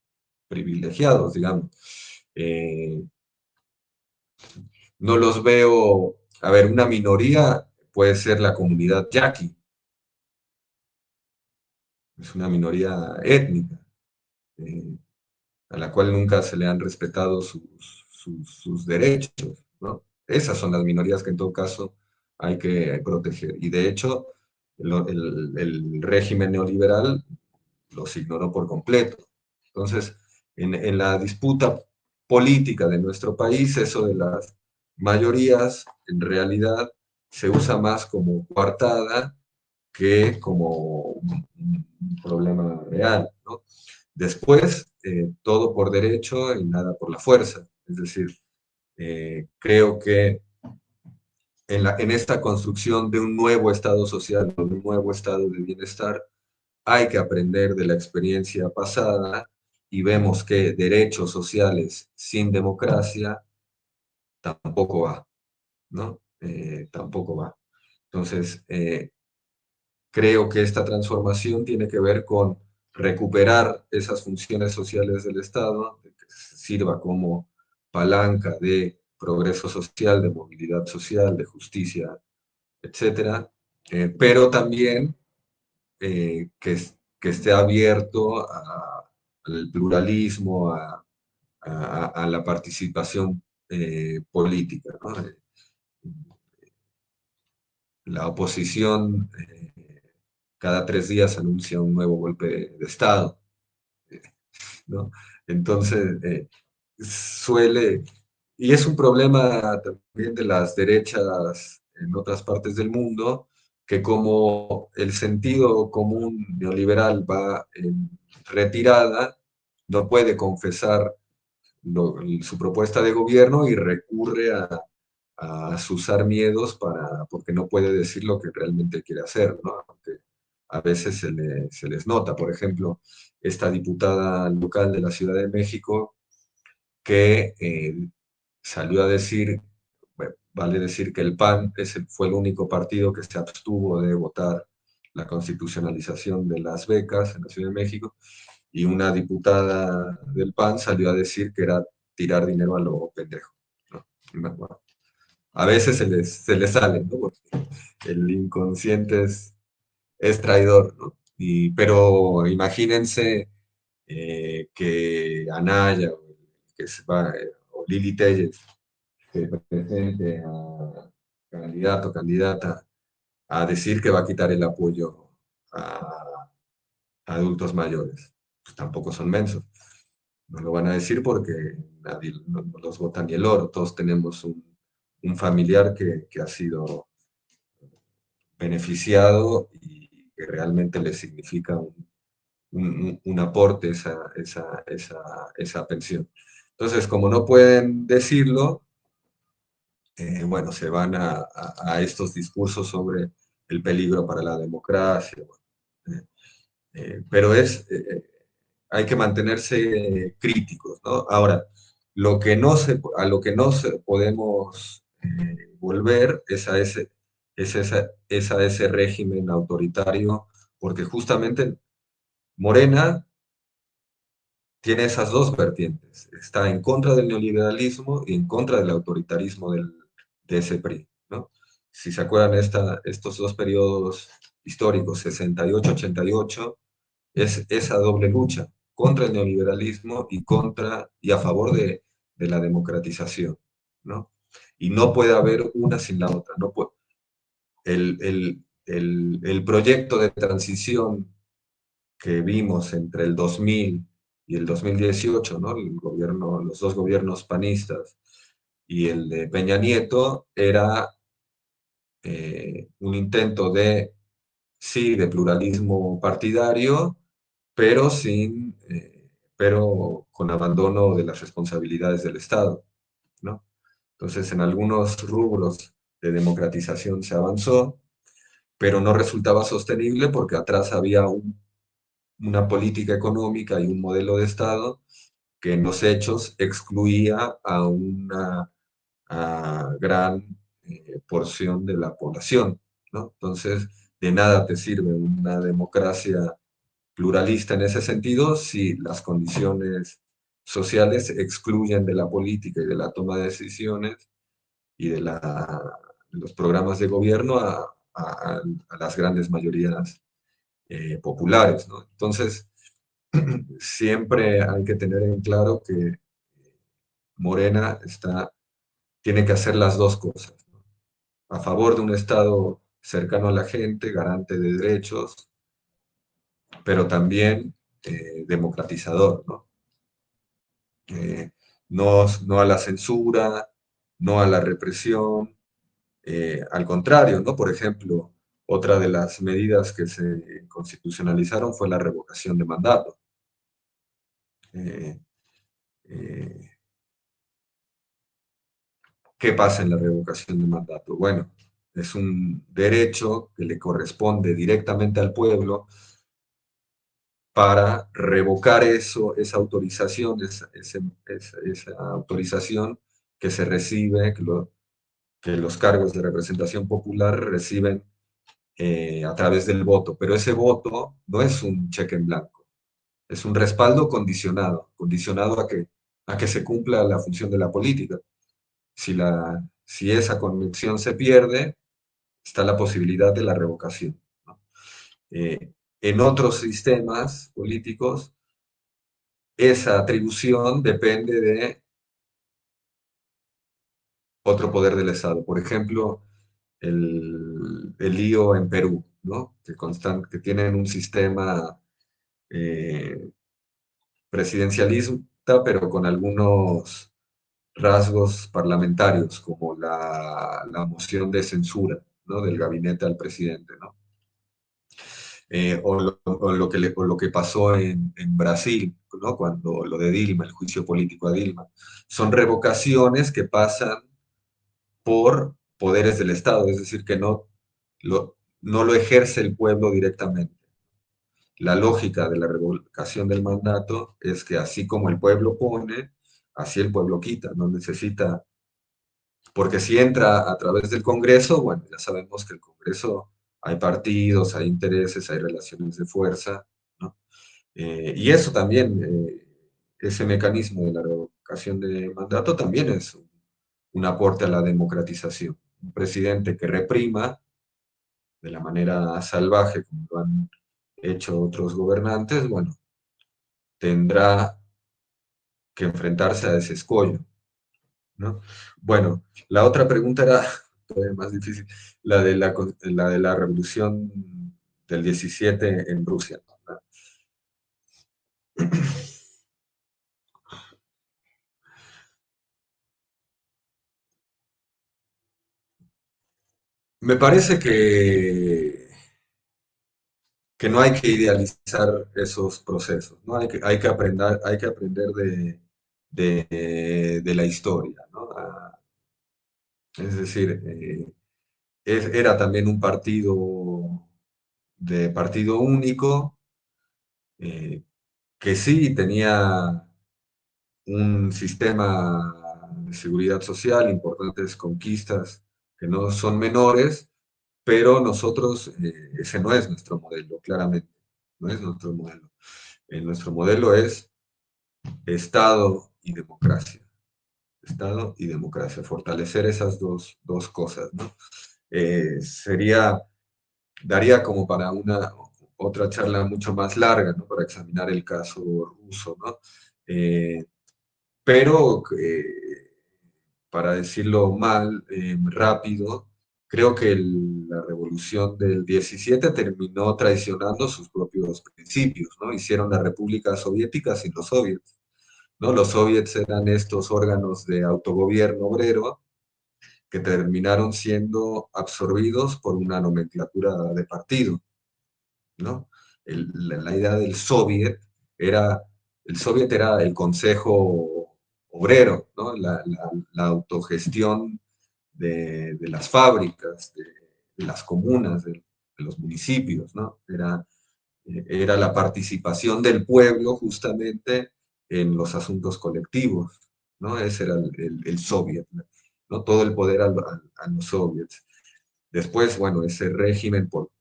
privilegiados, digamos? Eh, no los veo, a ver, una minoría puede ser la comunidad yaqui, es una minoría étnica, eh, a la cual nunca se le han respetado sus derechos, ¿no? Esas son las minorías que en todo caso hay que proteger. Y de hecho, el régimen neoliberal los ignoró por completo. Entonces, en la disputa política de nuestro país, eso de las mayorías, en realidad, se usa más como coartada que como un problema real, ¿no? Después, todo por derecho y nada por la fuerza. Es decir, creo que en esta construcción de un nuevo Estado social, de un nuevo Estado de bienestar, hay que aprender de la experiencia pasada y vemos que derechos sociales sin democracia tampoco va, ¿no? Tampoco va. Entonces, creo que esta transformación tiene que ver con recuperar esas funciones sociales del Estado, de que sirva como palanca de progreso social, de movilidad social, de justicia, etcétera, pero también que que esté abierto al pluralismo, a la participación política, ¿no? La oposición cada 3 días anuncia un nuevo golpe de Estado, ¿no? Entonces, suele, y es un problema también de las derechas en otras partes del mundo, que como el sentido común neoliberal va en retirada, no puede confesar su propuesta de gobierno y recurre a susar miedos porque no puede decir lo que realmente quiere hacer, ¿no? Aunque a veces se les nota. Por ejemplo, esta diputada local de la Ciudad de México que salió a decir, bueno, vale decir que el PAN fue el único partido que se abstuvo de votar la constitucionalización de las becas en la Ciudad de México, y una diputada del PAN salió a decir que era tirar dinero a lo pendejo, ¿no? Bueno, a veces se les sale, ¿no? Porque el inconsciente es traidor, ¿no? Pero imagínense que Anaya, que se va, o Lili Telles, se presente a candidato o candidata a decir que va a quitar el apoyo a adultos mayores. Pues tampoco son mensos. No lo van a decir porque nadie no los vota ni el oro. Todos tenemos un familiar que ha sido beneficiado y que realmente le significa un aporte esa pensión. Entonces, como no pueden decirlo, bueno, se van a estos discursos sobre el peligro para la democracia. Bueno, pero hay que mantenerse críticos, ¿no? Ahora, a lo que no podemos volver es a ese régimen autoritario, porque justamente Morena tiene esas dos vertientes. Está en contra del neoliberalismo y en contra del autoritarismo de ese PRI, ¿no? Si se acuerdan, estos dos periodos históricos, 68-88, es esa doble lucha contra el neoliberalismo y a favor de la democratización, ¿no? Y no puede haber una sin la otra. No puede, el proyecto de transición que vimos entre el 2000 y el 2018, ¿no? Los dos gobiernos panistas y el de Peña Nieto, era un intento sí, de pluralismo partidario, pero pero con abandono de las responsabilidades del Estado, ¿no? Entonces, en algunos rubros de democratización se avanzó, pero no resultaba sostenible porque atrás había una política económica y un modelo de Estado que en los hechos excluía a una gran porción de la población, ¿no? Entonces, de nada te sirve una democracia pluralista en ese sentido si las condiciones sociales excluyen de la política y de la toma de decisiones y de los programas de gobierno a las grandes mayorías populares, ¿no? Entonces, siempre hay que tener en claro que Morena tiene que hacer las dos cosas, ¿no? A favor de un Estado cercano a la gente, garante de derechos, pero también democratizador, ¿no? No a la censura, no a la represión, al contrario, ¿no? Por ejemplo, otra de las medidas que se constitucionalizaron fue la revocación de mandato. Eh, eh, ¿Qué pasa en la revocación de mandato? Bueno, es un derecho que le corresponde directamente al pueblo para revocar esa autorización, esa autorización que se recibe, que los cargos de representación popular reciben a través del voto. Pero ese voto no es un cheque en blanco, es un respaldo condicionado a que se cumpla la función de la política. Si esa convicción se pierde, está la posibilidad de la revocación, ¿no? En otros sistemas políticos, esa atribución depende de otro poder del Estado. Por ejemplo, el lío en Perú, ¿no? Que tienen un sistema eh, presidencialista, pero con algunos rasgos parlamentarios, como la moción de censura, ¿no? Del gabinete al presidente, ¿no? O lo que pasó en Brasil, ¿no? Cuando lo de Dilma, el juicio político a Dilma. Son revocaciones que pasan por poderes del Estado, es decir, que no lo ejerce el pueblo directamente. La lógica de la revocación del mandato es que así como el pueblo pone, así el pueblo quita, no necesita, porque si entra a través del Congreso, bueno, ya sabemos que el Congreso hay partidos, hay intereses, hay relaciones de fuerza, ¿no? Y eso también, ese mecanismo de la revocación de mandato también es un aporte a la democratización. Un presidente que reprima de la manera salvaje, como lo han hecho otros gobernantes, bueno, tendrá que enfrentarse a ese escollo, ¿no? Bueno, la otra pregunta era todavía más difícil, la de la revolución del 17 en Rusia, ¿no? Me parece que no hay que idealizar esos procesos, ¿no? Hay que aprender de la historia, ¿no? Es decir, era también un partido de partido único, eh, que sí tenía un sistema de seguridad social, importantes conquistas que no son menores, pero nosotros, ese no es nuestro modelo, claramente, no es nuestro modelo. Nuestro modelo es Estado y democracia. Estado y democracia, fortalecer esas dos cosas, ¿no? Sería daría como para una otra charla mucho más larga, ¿no? Para examinar el caso ruso, ¿no? Eh, pero, para decirlo mal, rápido, creo que la revolución del 17 terminó traicionando sus propios principios, ¿no? Hicieron la República Soviética sin los soviets, ¿no? Los soviets eran estos órganos de autogobierno obrero que terminaron siendo absorbidos por una nomenclatura de partido, ¿no? La idea del era, el soviet era el consejo obrero, ¿no? La autogestión de las fábricas, de las comunas, de los municipios, ¿no? Era la participación del pueblo justamente en los asuntos colectivos, ¿no? Ese era el soviet, ¿no? Todo el poder a los soviets. Después, bueno, ese régimen por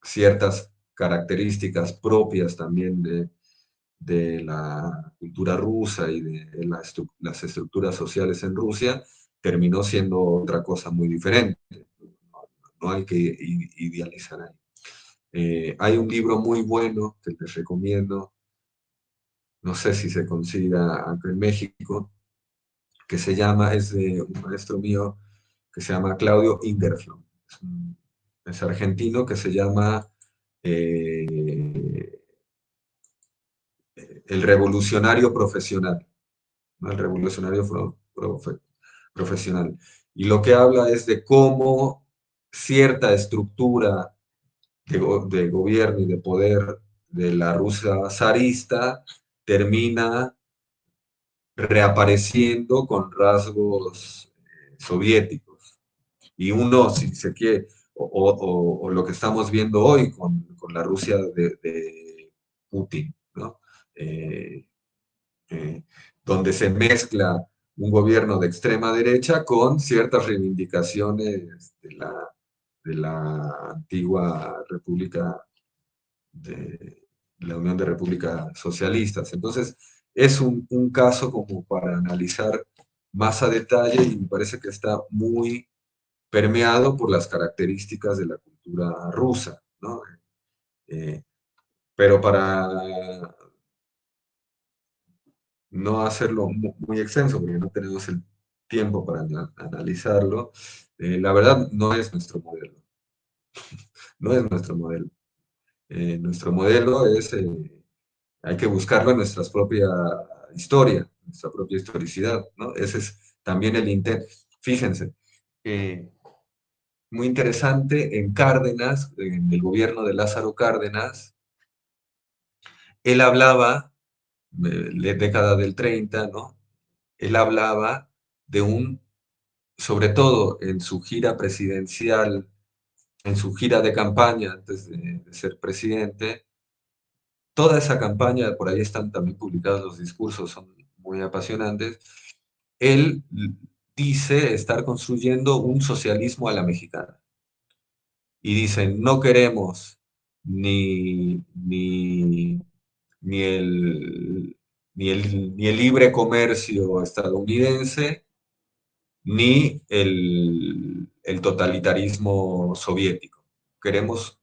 ciertas características propias también de la cultura rusa y de las estructuras sociales en Rusia, terminó siendo otra cosa muy diferente. No hay que idealizar ahí. Hay un libro muy bueno que les recomiendo, no sé si se consiga acá en México, que es de un maestro mío que se llama Claudio Ingerflom. Es argentino, que se llama eh, El revolucionario profesional, ¿no? El revolucionario profesional. Y lo que habla es de cómo cierta estructura de gobierno y de poder de la Rusia zarista termina reapareciendo con rasgos soviéticos. Y uno, si se quiere, o lo que estamos viendo hoy con la Rusia de Putin, ¿no? Eh, eh, donde se mezcla un gobierno de extrema derecha con ciertas reivindicaciones de la antigua República de la Unión de Repúblicas Socialistas. Entonces, es un caso como para analizar más a detalle y me parece que está muy permeado por las características de la cultura rusa, ¿no? Pero para no hacerlo muy extenso, porque no tenemos el tiempo para analizarlo, la verdad no es nuestro modelo. No es nuestro modelo. Nuestro modelo es, hay que buscarlo en nuestra propia historia, nuestra propia historicidad, ¿no? Ese es también el intento. Fíjense, muy interesante, en Cárdenas, en el gobierno de Lázaro Cárdenas, él hablaba, década del 30, ¿no? Él hablaba de sobre todo en su gira presidencial, en su gira de campaña antes de ser presidente, toda esa campaña, por ahí están también publicados los discursos, son muy apasionantes, él dice estar construyendo un socialismo a la mexicana. Y dicen, no queremos ni, ni, ni el, ni el libre comercio estadounidense, ni el totalitarismo soviético. Queremos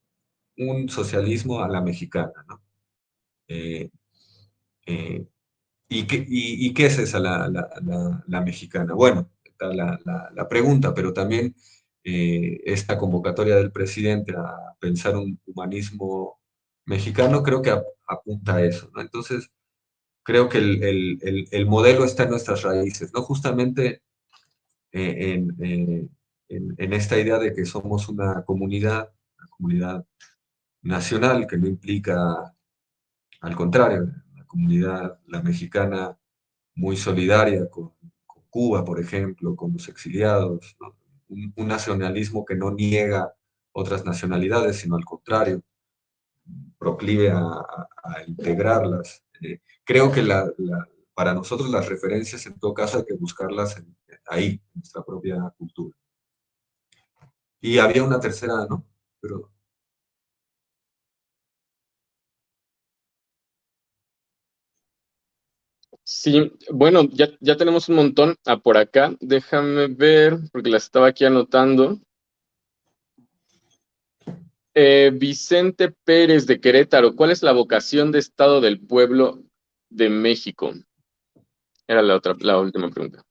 un socialismo a la mexicana, ¿no? Eh, eh, ¿Y qué es esa la mexicana? Bueno, está la pregunta, pero también esta convocatoria del presidente a pensar un humanismo mexicano creo que apunta a eso, ¿no? Entonces, creo que el modelo está en nuestras raíces, ¿no? Justamente en esta idea de que somos una comunidad nacional, que no implica, al contrario, la comunidad, la mexicana, muy solidaria con Cuba, por ejemplo, con los exiliados, ¿no? Un nacionalismo que no niega otras nacionalidades, sino al contrario, proclive a integrarlas. Creo que para nosotros las referencias, en todo caso, hay que buscarlas ahí, en nuestra propia cultura. Y había una tercera, ¿no? Pero, Sí, bueno, ya tenemos un montón por acá. Déjame ver, porque las estaba aquí anotando. Vicente Pérez de Querétaro, ¿cuál es la vocación de Estado del Pueblo de México? Era la última pregunta.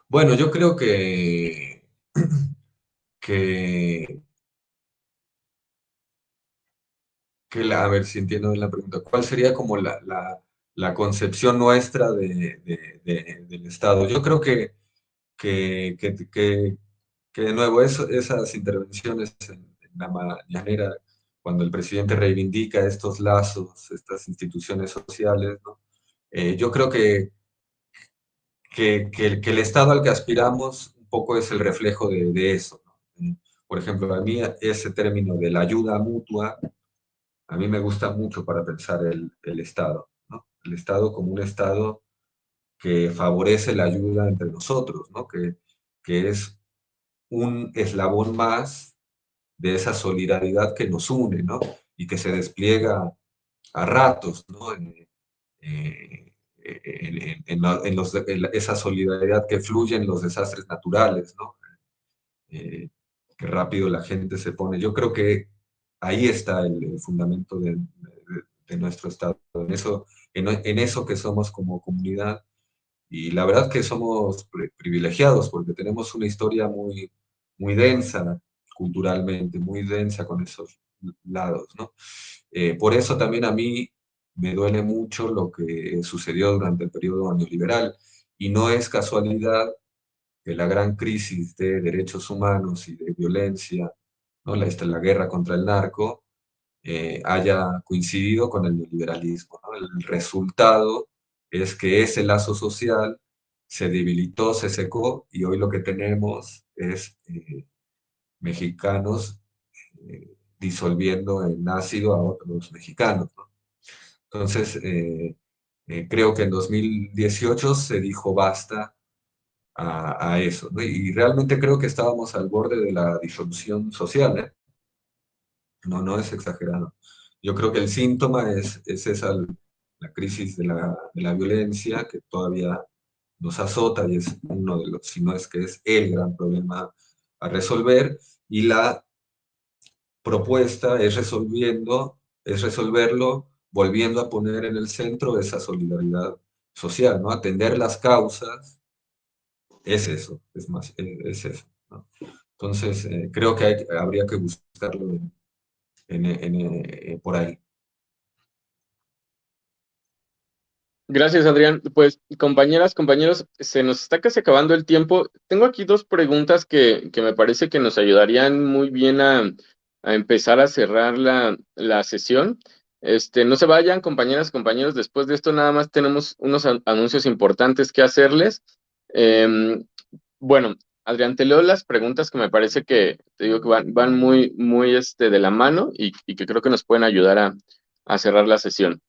bueno, yo creo que, a ver si entiendo bien la pregunta, ¿cuál sería como la concepción nuestra del Estado? Yo creo que, que, que- que de nuevo esas intervenciones en la mañanera, cuando el presidente reivindica estos lazos, estas instituciones sociales, ¿no? Yo creo que el Estado al que aspiramos un poco es el reflejo de eso, ¿no? Por ejemplo, a mí ese término de la ayuda mutua, a mí me gusta mucho para pensar el Estado, ¿no? El Estado como un Estado que favorece la ayuda entre nosotros, ¿no? Que es un eslabón más de esa solidaridad que nos une, ¿no? Y que se despliega a ratos, ¿no? Esa solidaridad que fluye en los desastres naturales, ¿no? Que rápido la gente se pone. Yo creo que ahí está el fundamento de nuestro Estado, en eso que somos como comunidad. Y la verdad que somos privilegiados porque tenemos una historia muy densa culturalmente, muy densa con esos lados, ¿no? Por eso también a mí me duele mucho lo que sucedió durante el periodo neoliberal. Y no es casualidad que la gran crisis de derechos humanos y de violencia, ¿no? La guerra contra el narco, haya coincidido con el neoliberalismo, ¿no? El resultado es que ese lazo social se debilitó, se secó, y hoy lo que tenemos es mexicanos disolviendo en ácido a otros mexicanos, ¿no? Entonces, creo que en 2018 se dijo basta a eso, ¿no? Y realmente creo que estábamos al borde de la disolución social, ¿eh? No es exagerado. Yo creo que el síntoma es esa, la crisis de la violencia que todavía nos azota y es uno de los, si no es que es el gran problema a resolver, y la propuesta es resolviendo es resolverlo volviendo a poner en el centro esa solidaridad social, ¿no? Atender las causas es eso, es más, es eso, ¿no? Entonces, creo que habría que buscarlo por ahí. Gracias, Adrián. Pues, compañeras, compañeros, se nos está casi acabando el tiempo. Tengo aquí dos preguntas que me parece que nos ayudarían muy bien a empezar a cerrar la sesión. No se vayan, compañeras, compañeros. Después de esto, nada más tenemos unos anuncios importantes que hacerles. Em, bueno, Adrián, te leo las preguntas que me parece que, te digo que van muy, muy de la mano y que creo que nos pueden ayudar a cerrar la sesión.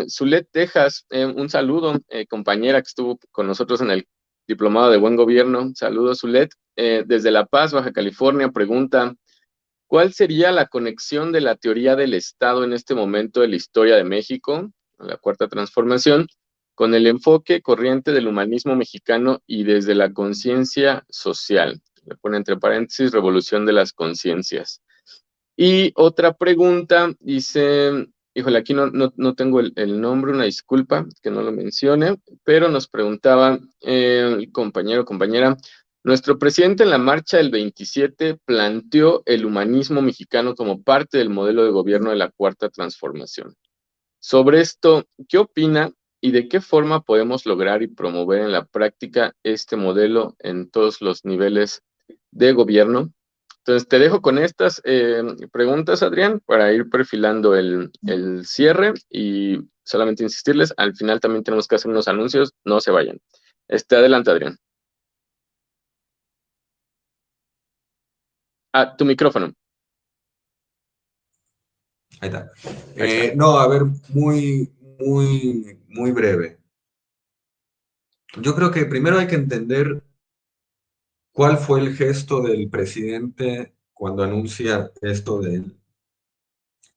Zulet Texas, un saludo, compañera que estuvo con nosotros en el Diplomado de Buen Gobierno. Saludos, Zulet. Desde La Paz, Baja California, pregunta, ¿cuál sería la conexión de la teoría del Estado en este momento de la historia de México, la Cuarta Transformación, con el enfoque corriente del humanismo mexicano y desde la conciencia social? Le pone entre paréntesis, revolución de las conciencias. Y otra pregunta, dice, híjole, aquí no tengo el nombre, una disculpa que no lo mencione, pero nos preguntaba el compañero o compañera, nuestro presidente en la marcha del 27 planteó el humanismo mexicano como parte del modelo de gobierno de la Cuarta Transformación. Sobre esto, ¿qué opina y de qué forma podemos lograr y promover en la práctica este modelo en todos los niveles de gobierno? Entonces, te dejo con estas preguntas, Adrián, para ir perfilando el cierre y solamente insistirles, al final también tenemos que hacer unos anuncios, no se vayan. Adelante, Adrián. Ah, tu micrófono. Ahí está. Ahí está. No, a ver, muy breve. Yo creo que primero hay que entender cuál fue el gesto del presidente cuando anuncia esto del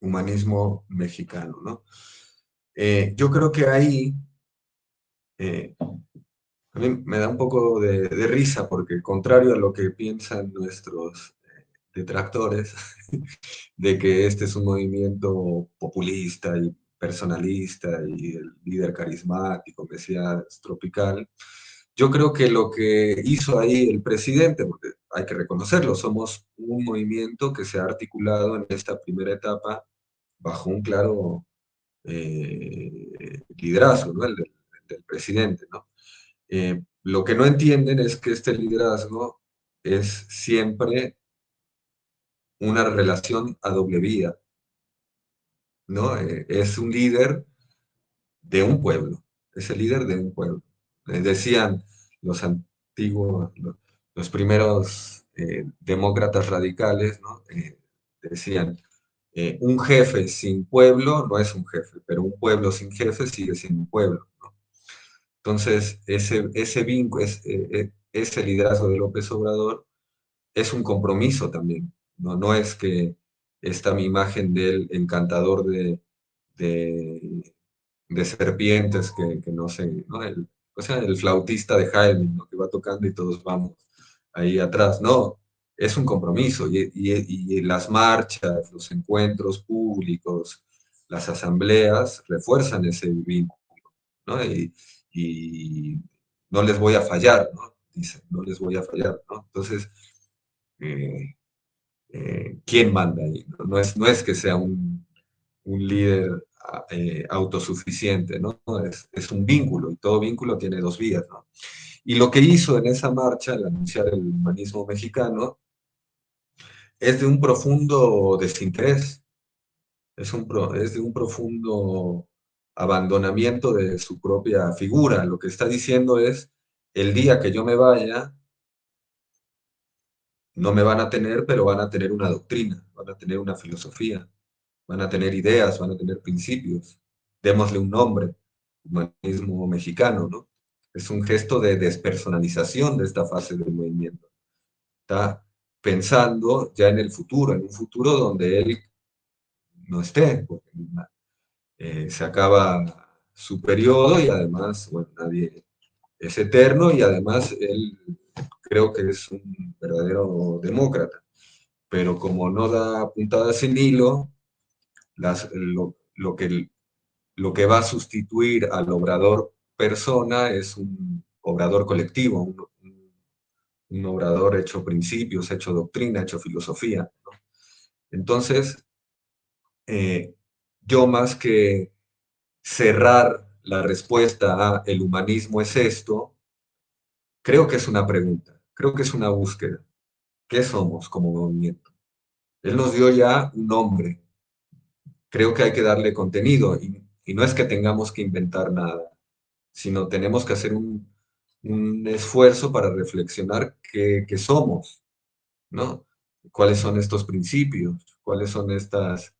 humanismo mexicano, ¿no? Yo creo que ahí eh, a mí me da un poco de risa porque contrario a lo que piensan nuestros detractores, de que este es un movimiento populista y personalista y el líder carismático, mesías tropical, yo creo que lo que hizo ahí el presidente, porque hay que reconocerlo, somos un movimiento que se ha articulado en esta primera etapa bajo un claro liderazgo, ¿no? El del presidente, ¿no? Lo que no entienden es que este liderazgo es siempre una relación a doble vía, ¿no? Es un líder de un pueblo, es el líder de un pueblo. Decían los antiguos, los primeros demócratas radicales, ¿no? Decían, un jefe sin pueblo no es un jefe, pero un pueblo sin jefe sigue siendo un pueblo, ¿no? Entonces, ese vínculo, ese liderazgo de López Obrador es un compromiso también, ¿no? No es que está mi imagen del encantador de, de serpientes que no sé, ¿no? O sea, el flautista de Jaime, ¿no? Que va tocando y todos vamos ahí atrás. No, es un compromiso y las marchas, los encuentros públicos, las asambleas refuerzan ese vínculo, ¿no? Y no les voy a fallar, ¿no? Dicen, no les voy a fallar, ¿no? Entonces, eh, ¿quién manda ahí? No es que sea un líder autosuficiente, ¿no? Es un vínculo y todo vínculo tiene dos vías, ¿no? Y lo que hizo en esa marcha, al anunciar el humanismo mexicano, es de un profundo desinterés, es de un profundo abandonamiento de su propia figura. Lo que está diciendo es, el día que yo me vaya, no me van a tener, pero van a tener una doctrina, van a tener una filosofía, van a tener ideas, van a tener principios. Démosle un nombre, humanismo mexicano, ¿no? Es un gesto de despersonalización de esta fase del movimiento. Está pensando ya en el futuro, en un futuro donde él no esté, porque se acaba su periodo y además, bueno, nadie es eterno y además él creo que es un verdadero demócrata, pero como no da puntadas sin hilo, lo que va a sustituir al obrador persona es un obrador colectivo, un obrador hecho principios, hecho doctrina, hecho filosofía, ¿no? Entonces, yo más que cerrar la respuesta a el humanismo es esto, creo que es una pregunta, creo que es una búsqueda. ¿Qué somos como movimiento? Él nos dio ya un nombre, creo que hay que darle contenido y no es que tengamos que inventar nada, sino tenemos que hacer un esfuerzo para reflexionar qué somos, ¿no? ¿Cuáles son estos principios? ¿Cuáles son estas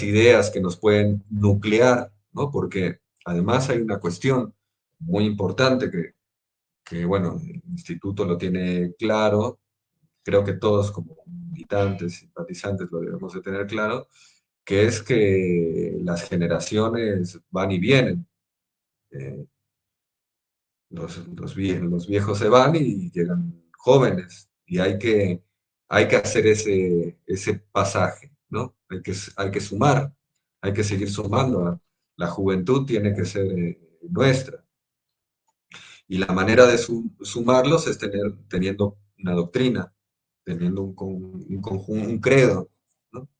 ideas que nos pueden nuclear, ¿no? Porque además hay una cuestión muy importante bueno, el instituto lo tiene claro, creo que todos como militantes, simpatizantes lo debemos de tener claro, que es que las generaciones van y vienen. Eh, los viejos se van y llegan jóvenes, y hay que hacer ese pasaje, ¿no? Hay que sumar, hay que seguir sumando. La juventud tiene que ser nuestra. Y la manera de sumarlos es teniendo una doctrina, teniendo un credo, ¿no?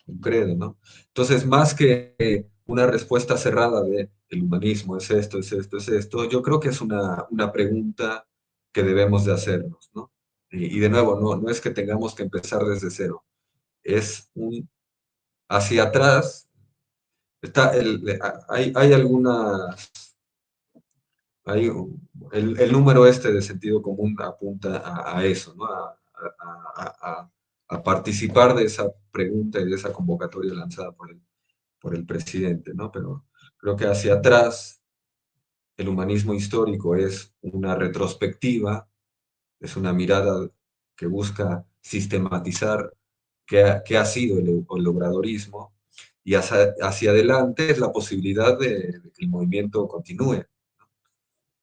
Un credo, ¿no? Entonces, más que una respuesta cerrada de el humanismo es esto, es esto, es esto, yo creo que es una pregunta que debemos de hacernos, ¿no? Y de nuevo, no es que tengamos que empezar desde cero, es hacia atrás, hay algunas, el número este de sentido común apunta a eso, ¿no? A participar de esa pregunta y de esa convocatoria lanzada por el presidente, ¿no? Pero creo que hacia atrás el humanismo histórico es una retrospectiva, es una mirada que busca sistematizar qué ha sido el obradorismo, y hacia adelante es la posibilidad de que el movimiento continúe.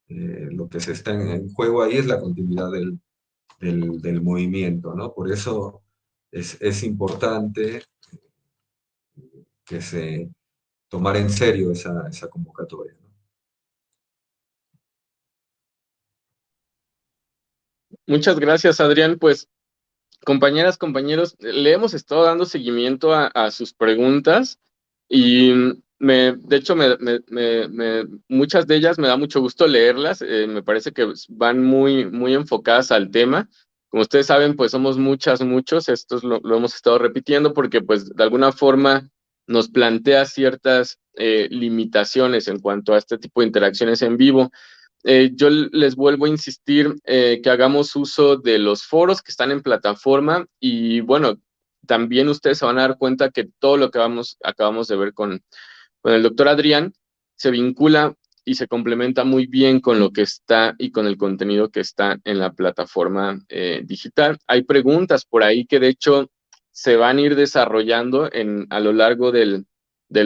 Lo que se está en juego ahí es la continuidad del movimiento, ¿no? Por eso es importante que se tomar en serio esa convocatoria, ¿no? Muchas gracias, Adrián. Pues, compañeras, compañeros, le hemos estado dando seguimiento a sus preguntas y de hecho, muchas de ellas me da mucho gusto leerlas. Me parece que van muy, muy enfocadas al tema. Como ustedes saben, pues somos muchos. Esto lo hemos estado repitiendo porque, pues, de alguna forma nos plantea ciertas limitaciones en cuanto a este tipo de interacciones en vivo. Yo les vuelvo a insistir que hagamos uso de los foros que están en plataforma y bueno, también ustedes se van a dar cuenta que todo lo que acabamos de ver con el doctor Adrián se vincula y se complementa muy bien con lo que está y con el contenido que está en la plataforma digital. Hay preguntas por ahí que de hecho se van a ir desarrollando a lo largo del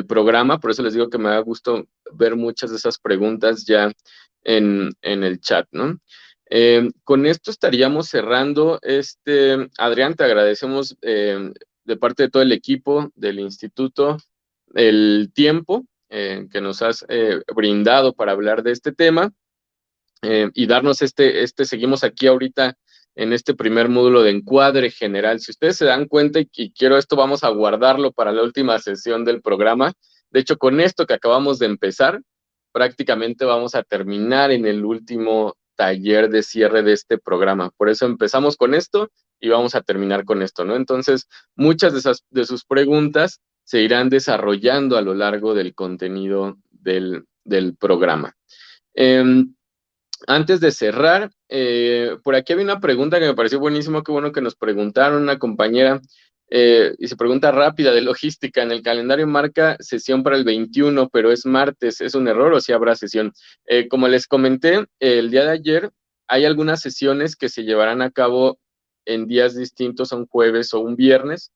programa, por eso les digo que me da gusto ver muchas de esas preguntas ya en el chat, ¿no? Con esto estaríamos cerrando. Adrián, te agradecemos de parte de todo el equipo del instituto el tiempo que nos has brindado para hablar de este tema y darnos seguimos aquí ahorita en este primer módulo de encuadre general. Si ustedes se dan cuenta, y quiero esto, vamos a guardarlo para la última sesión del programa. De hecho, con esto que acabamos de empezar, prácticamente vamos a terminar en el último taller de cierre de este programa. Por eso empezamos con esto y vamos a terminar con esto, ¿no? Entonces, muchas de sus preguntas se irán desarrollando a lo largo del contenido del programa. Antes de cerrar, por aquí había una pregunta que me pareció buenísimo, qué bueno que nos preguntaron una compañera, y se pregunta rápida de logística, en el calendario marca sesión para el 21, pero es martes, ¿es un error o sí habrá sesión? Como les comenté, el día de ayer hay algunas sesiones que se llevarán a cabo en días distintos, a un jueves o un viernes.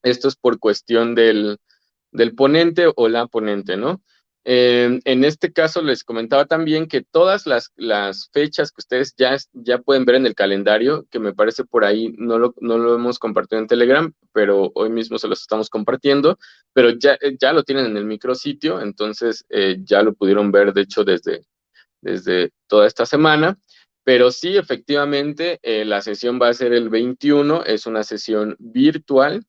Esto es por cuestión del ponente o la ponente, ¿no? En este caso les comentaba también que todas las fechas que ustedes ya pueden ver en el calendario, que me parece por ahí no lo hemos compartido en Telegram, pero hoy mismo se los estamos compartiendo, pero ya lo tienen en el micrositio, entonces ya lo pudieron ver, de hecho, desde toda esta semana. Pero sí, efectivamente, la sesión va a ser el 21, es una sesión virtual.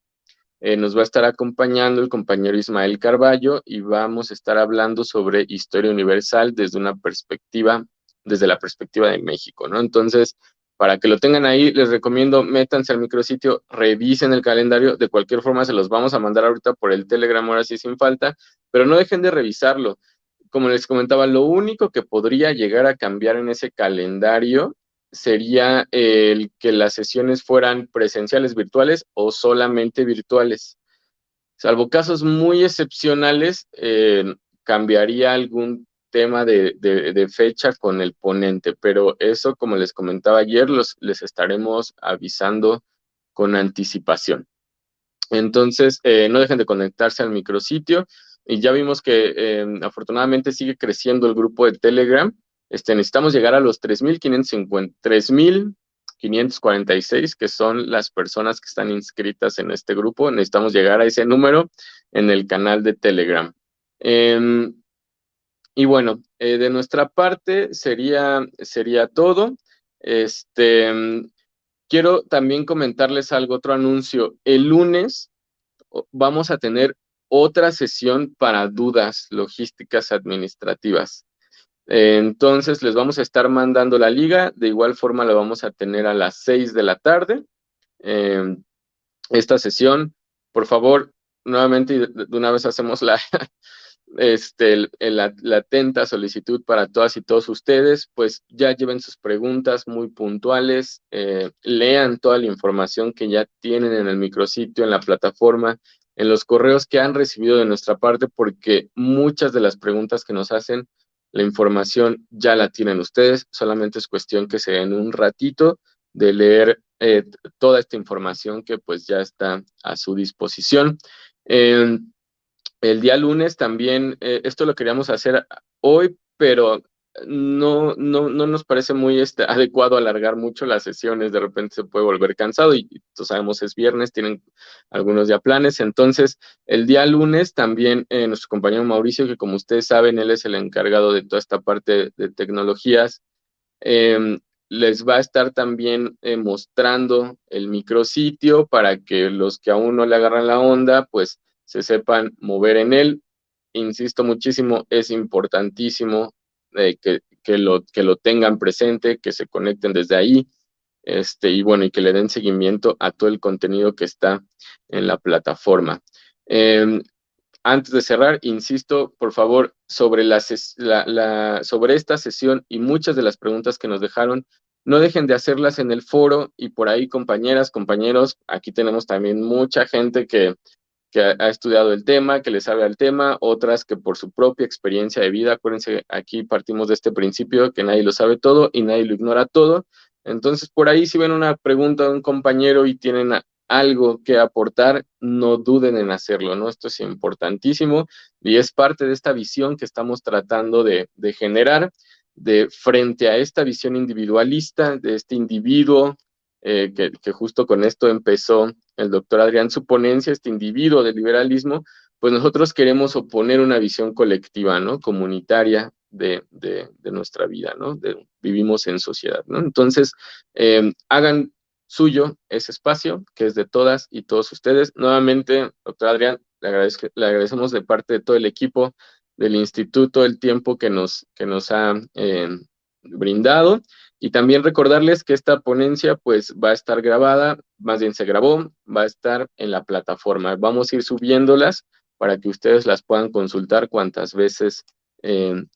Nos va a estar acompañando el compañero Ismael Carballo y vamos a estar hablando sobre historia universal desde la perspectiva de México, ¿no? Entonces, para que lo tengan ahí, les recomiendo, métanse al micrositio, revisen el calendario, de cualquier forma se los vamos a mandar ahorita por el Telegram, ahora sí sin falta, pero no dejen de revisarlo. Como les comentaba, lo único que podría llegar a cambiar en ese calendario sería el que las sesiones fueran presenciales, virtuales o solamente virtuales. Salvo casos muy excepcionales, cambiaría algún tema de fecha con el ponente, pero eso, como les comentaba ayer, les estaremos avisando con anticipación. Entonces, no dejen de conectarse al micrositio y ya vimos que afortunadamente sigue creciendo el grupo de Telegram. Necesitamos llegar a los 3,546, que son las personas que están inscritas en este grupo. Necesitamos llegar a ese número en el canal de Telegram. Y bueno, de nuestra parte sería todo. Quiero también comentarles algo, otro anuncio. El lunes vamos a tener otra sesión para dudas logísticas administrativas. Entonces, les vamos a estar mandando la liga. De igual forma, la vamos a tener a las 6 de la tarde. Esta sesión, por favor, nuevamente, de una vez hacemos la atenta solicitud para todas y todos ustedes, pues ya lleven sus preguntas muy puntuales, lean toda la información que ya tienen en el micrositio, en la plataforma, en los correos que han recibido de nuestra parte, porque muchas de las preguntas que nos hacen, la información ya la tienen ustedes, solamente es cuestión que se den un ratito de leer toda esta información que pues ya está a su disposición. El día lunes también, esto lo queríamos hacer hoy, pero no nos parece muy adecuado alargar mucho las sesiones, de repente se puede volver cansado y sabemos es viernes, tienen algunos ya planes, entonces el día lunes también nuestro compañero Mauricio, que como ustedes saben, él es el encargado de toda esta parte de tecnologías, les va a estar también mostrando el micrositio para que los que aún no le agarran la onda, pues se sepan mover en él. Insisto muchísimo, es importantísimo que lo tengan presente, que se conecten desde ahí, y bueno, y que le den seguimiento a todo el contenido que está en la plataforma. Antes de cerrar, insisto, por favor, sobre sobre esta sesión y muchas de las preguntas que nos dejaron, no dejen de hacerlas en el foro y por ahí, compañeras, compañeros, aquí tenemos también mucha gente que ha estudiado el tema, que le sabe al tema, otras que por su propia experiencia de vida, acuérdense, aquí partimos de este principio que nadie lo sabe todo y nadie lo ignora todo. Entonces, por ahí si ven una pregunta de un compañero y tienen algo que aportar, no duden en hacerlo, ¿no? Esto es importantísimo y es parte de esta visión que estamos tratando de generar frente a esta visión individualista de este individuo, que justo con esto empezó el doctor Adrián su ponencia, este individuo del liberalismo, pues nosotros queremos oponer una visión colectiva, ¿no? Comunitaria de nuestra vida, ¿no? Vivimos en sociedad, ¿no? Entonces, hagan suyo ese espacio, que es de todas y todos ustedes. Nuevamente, doctor Adrián, le agradecemos de parte de todo el equipo del instituto el tiempo que nos ha brindado. Y también recordarles que esta ponencia pues va a estar grabada, más bien se grabó, va a estar en la plataforma. Vamos a ir subiéndolas para que ustedes las puedan consultar cuantas veces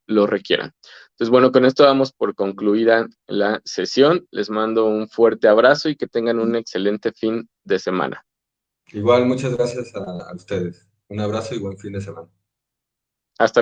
lo requieran. Entonces, bueno, con esto damos por concluida la sesión. Les mando un fuerte abrazo y que tengan un excelente fin de semana. Igual, muchas gracias a ustedes. Un abrazo y buen fin de semana. Hasta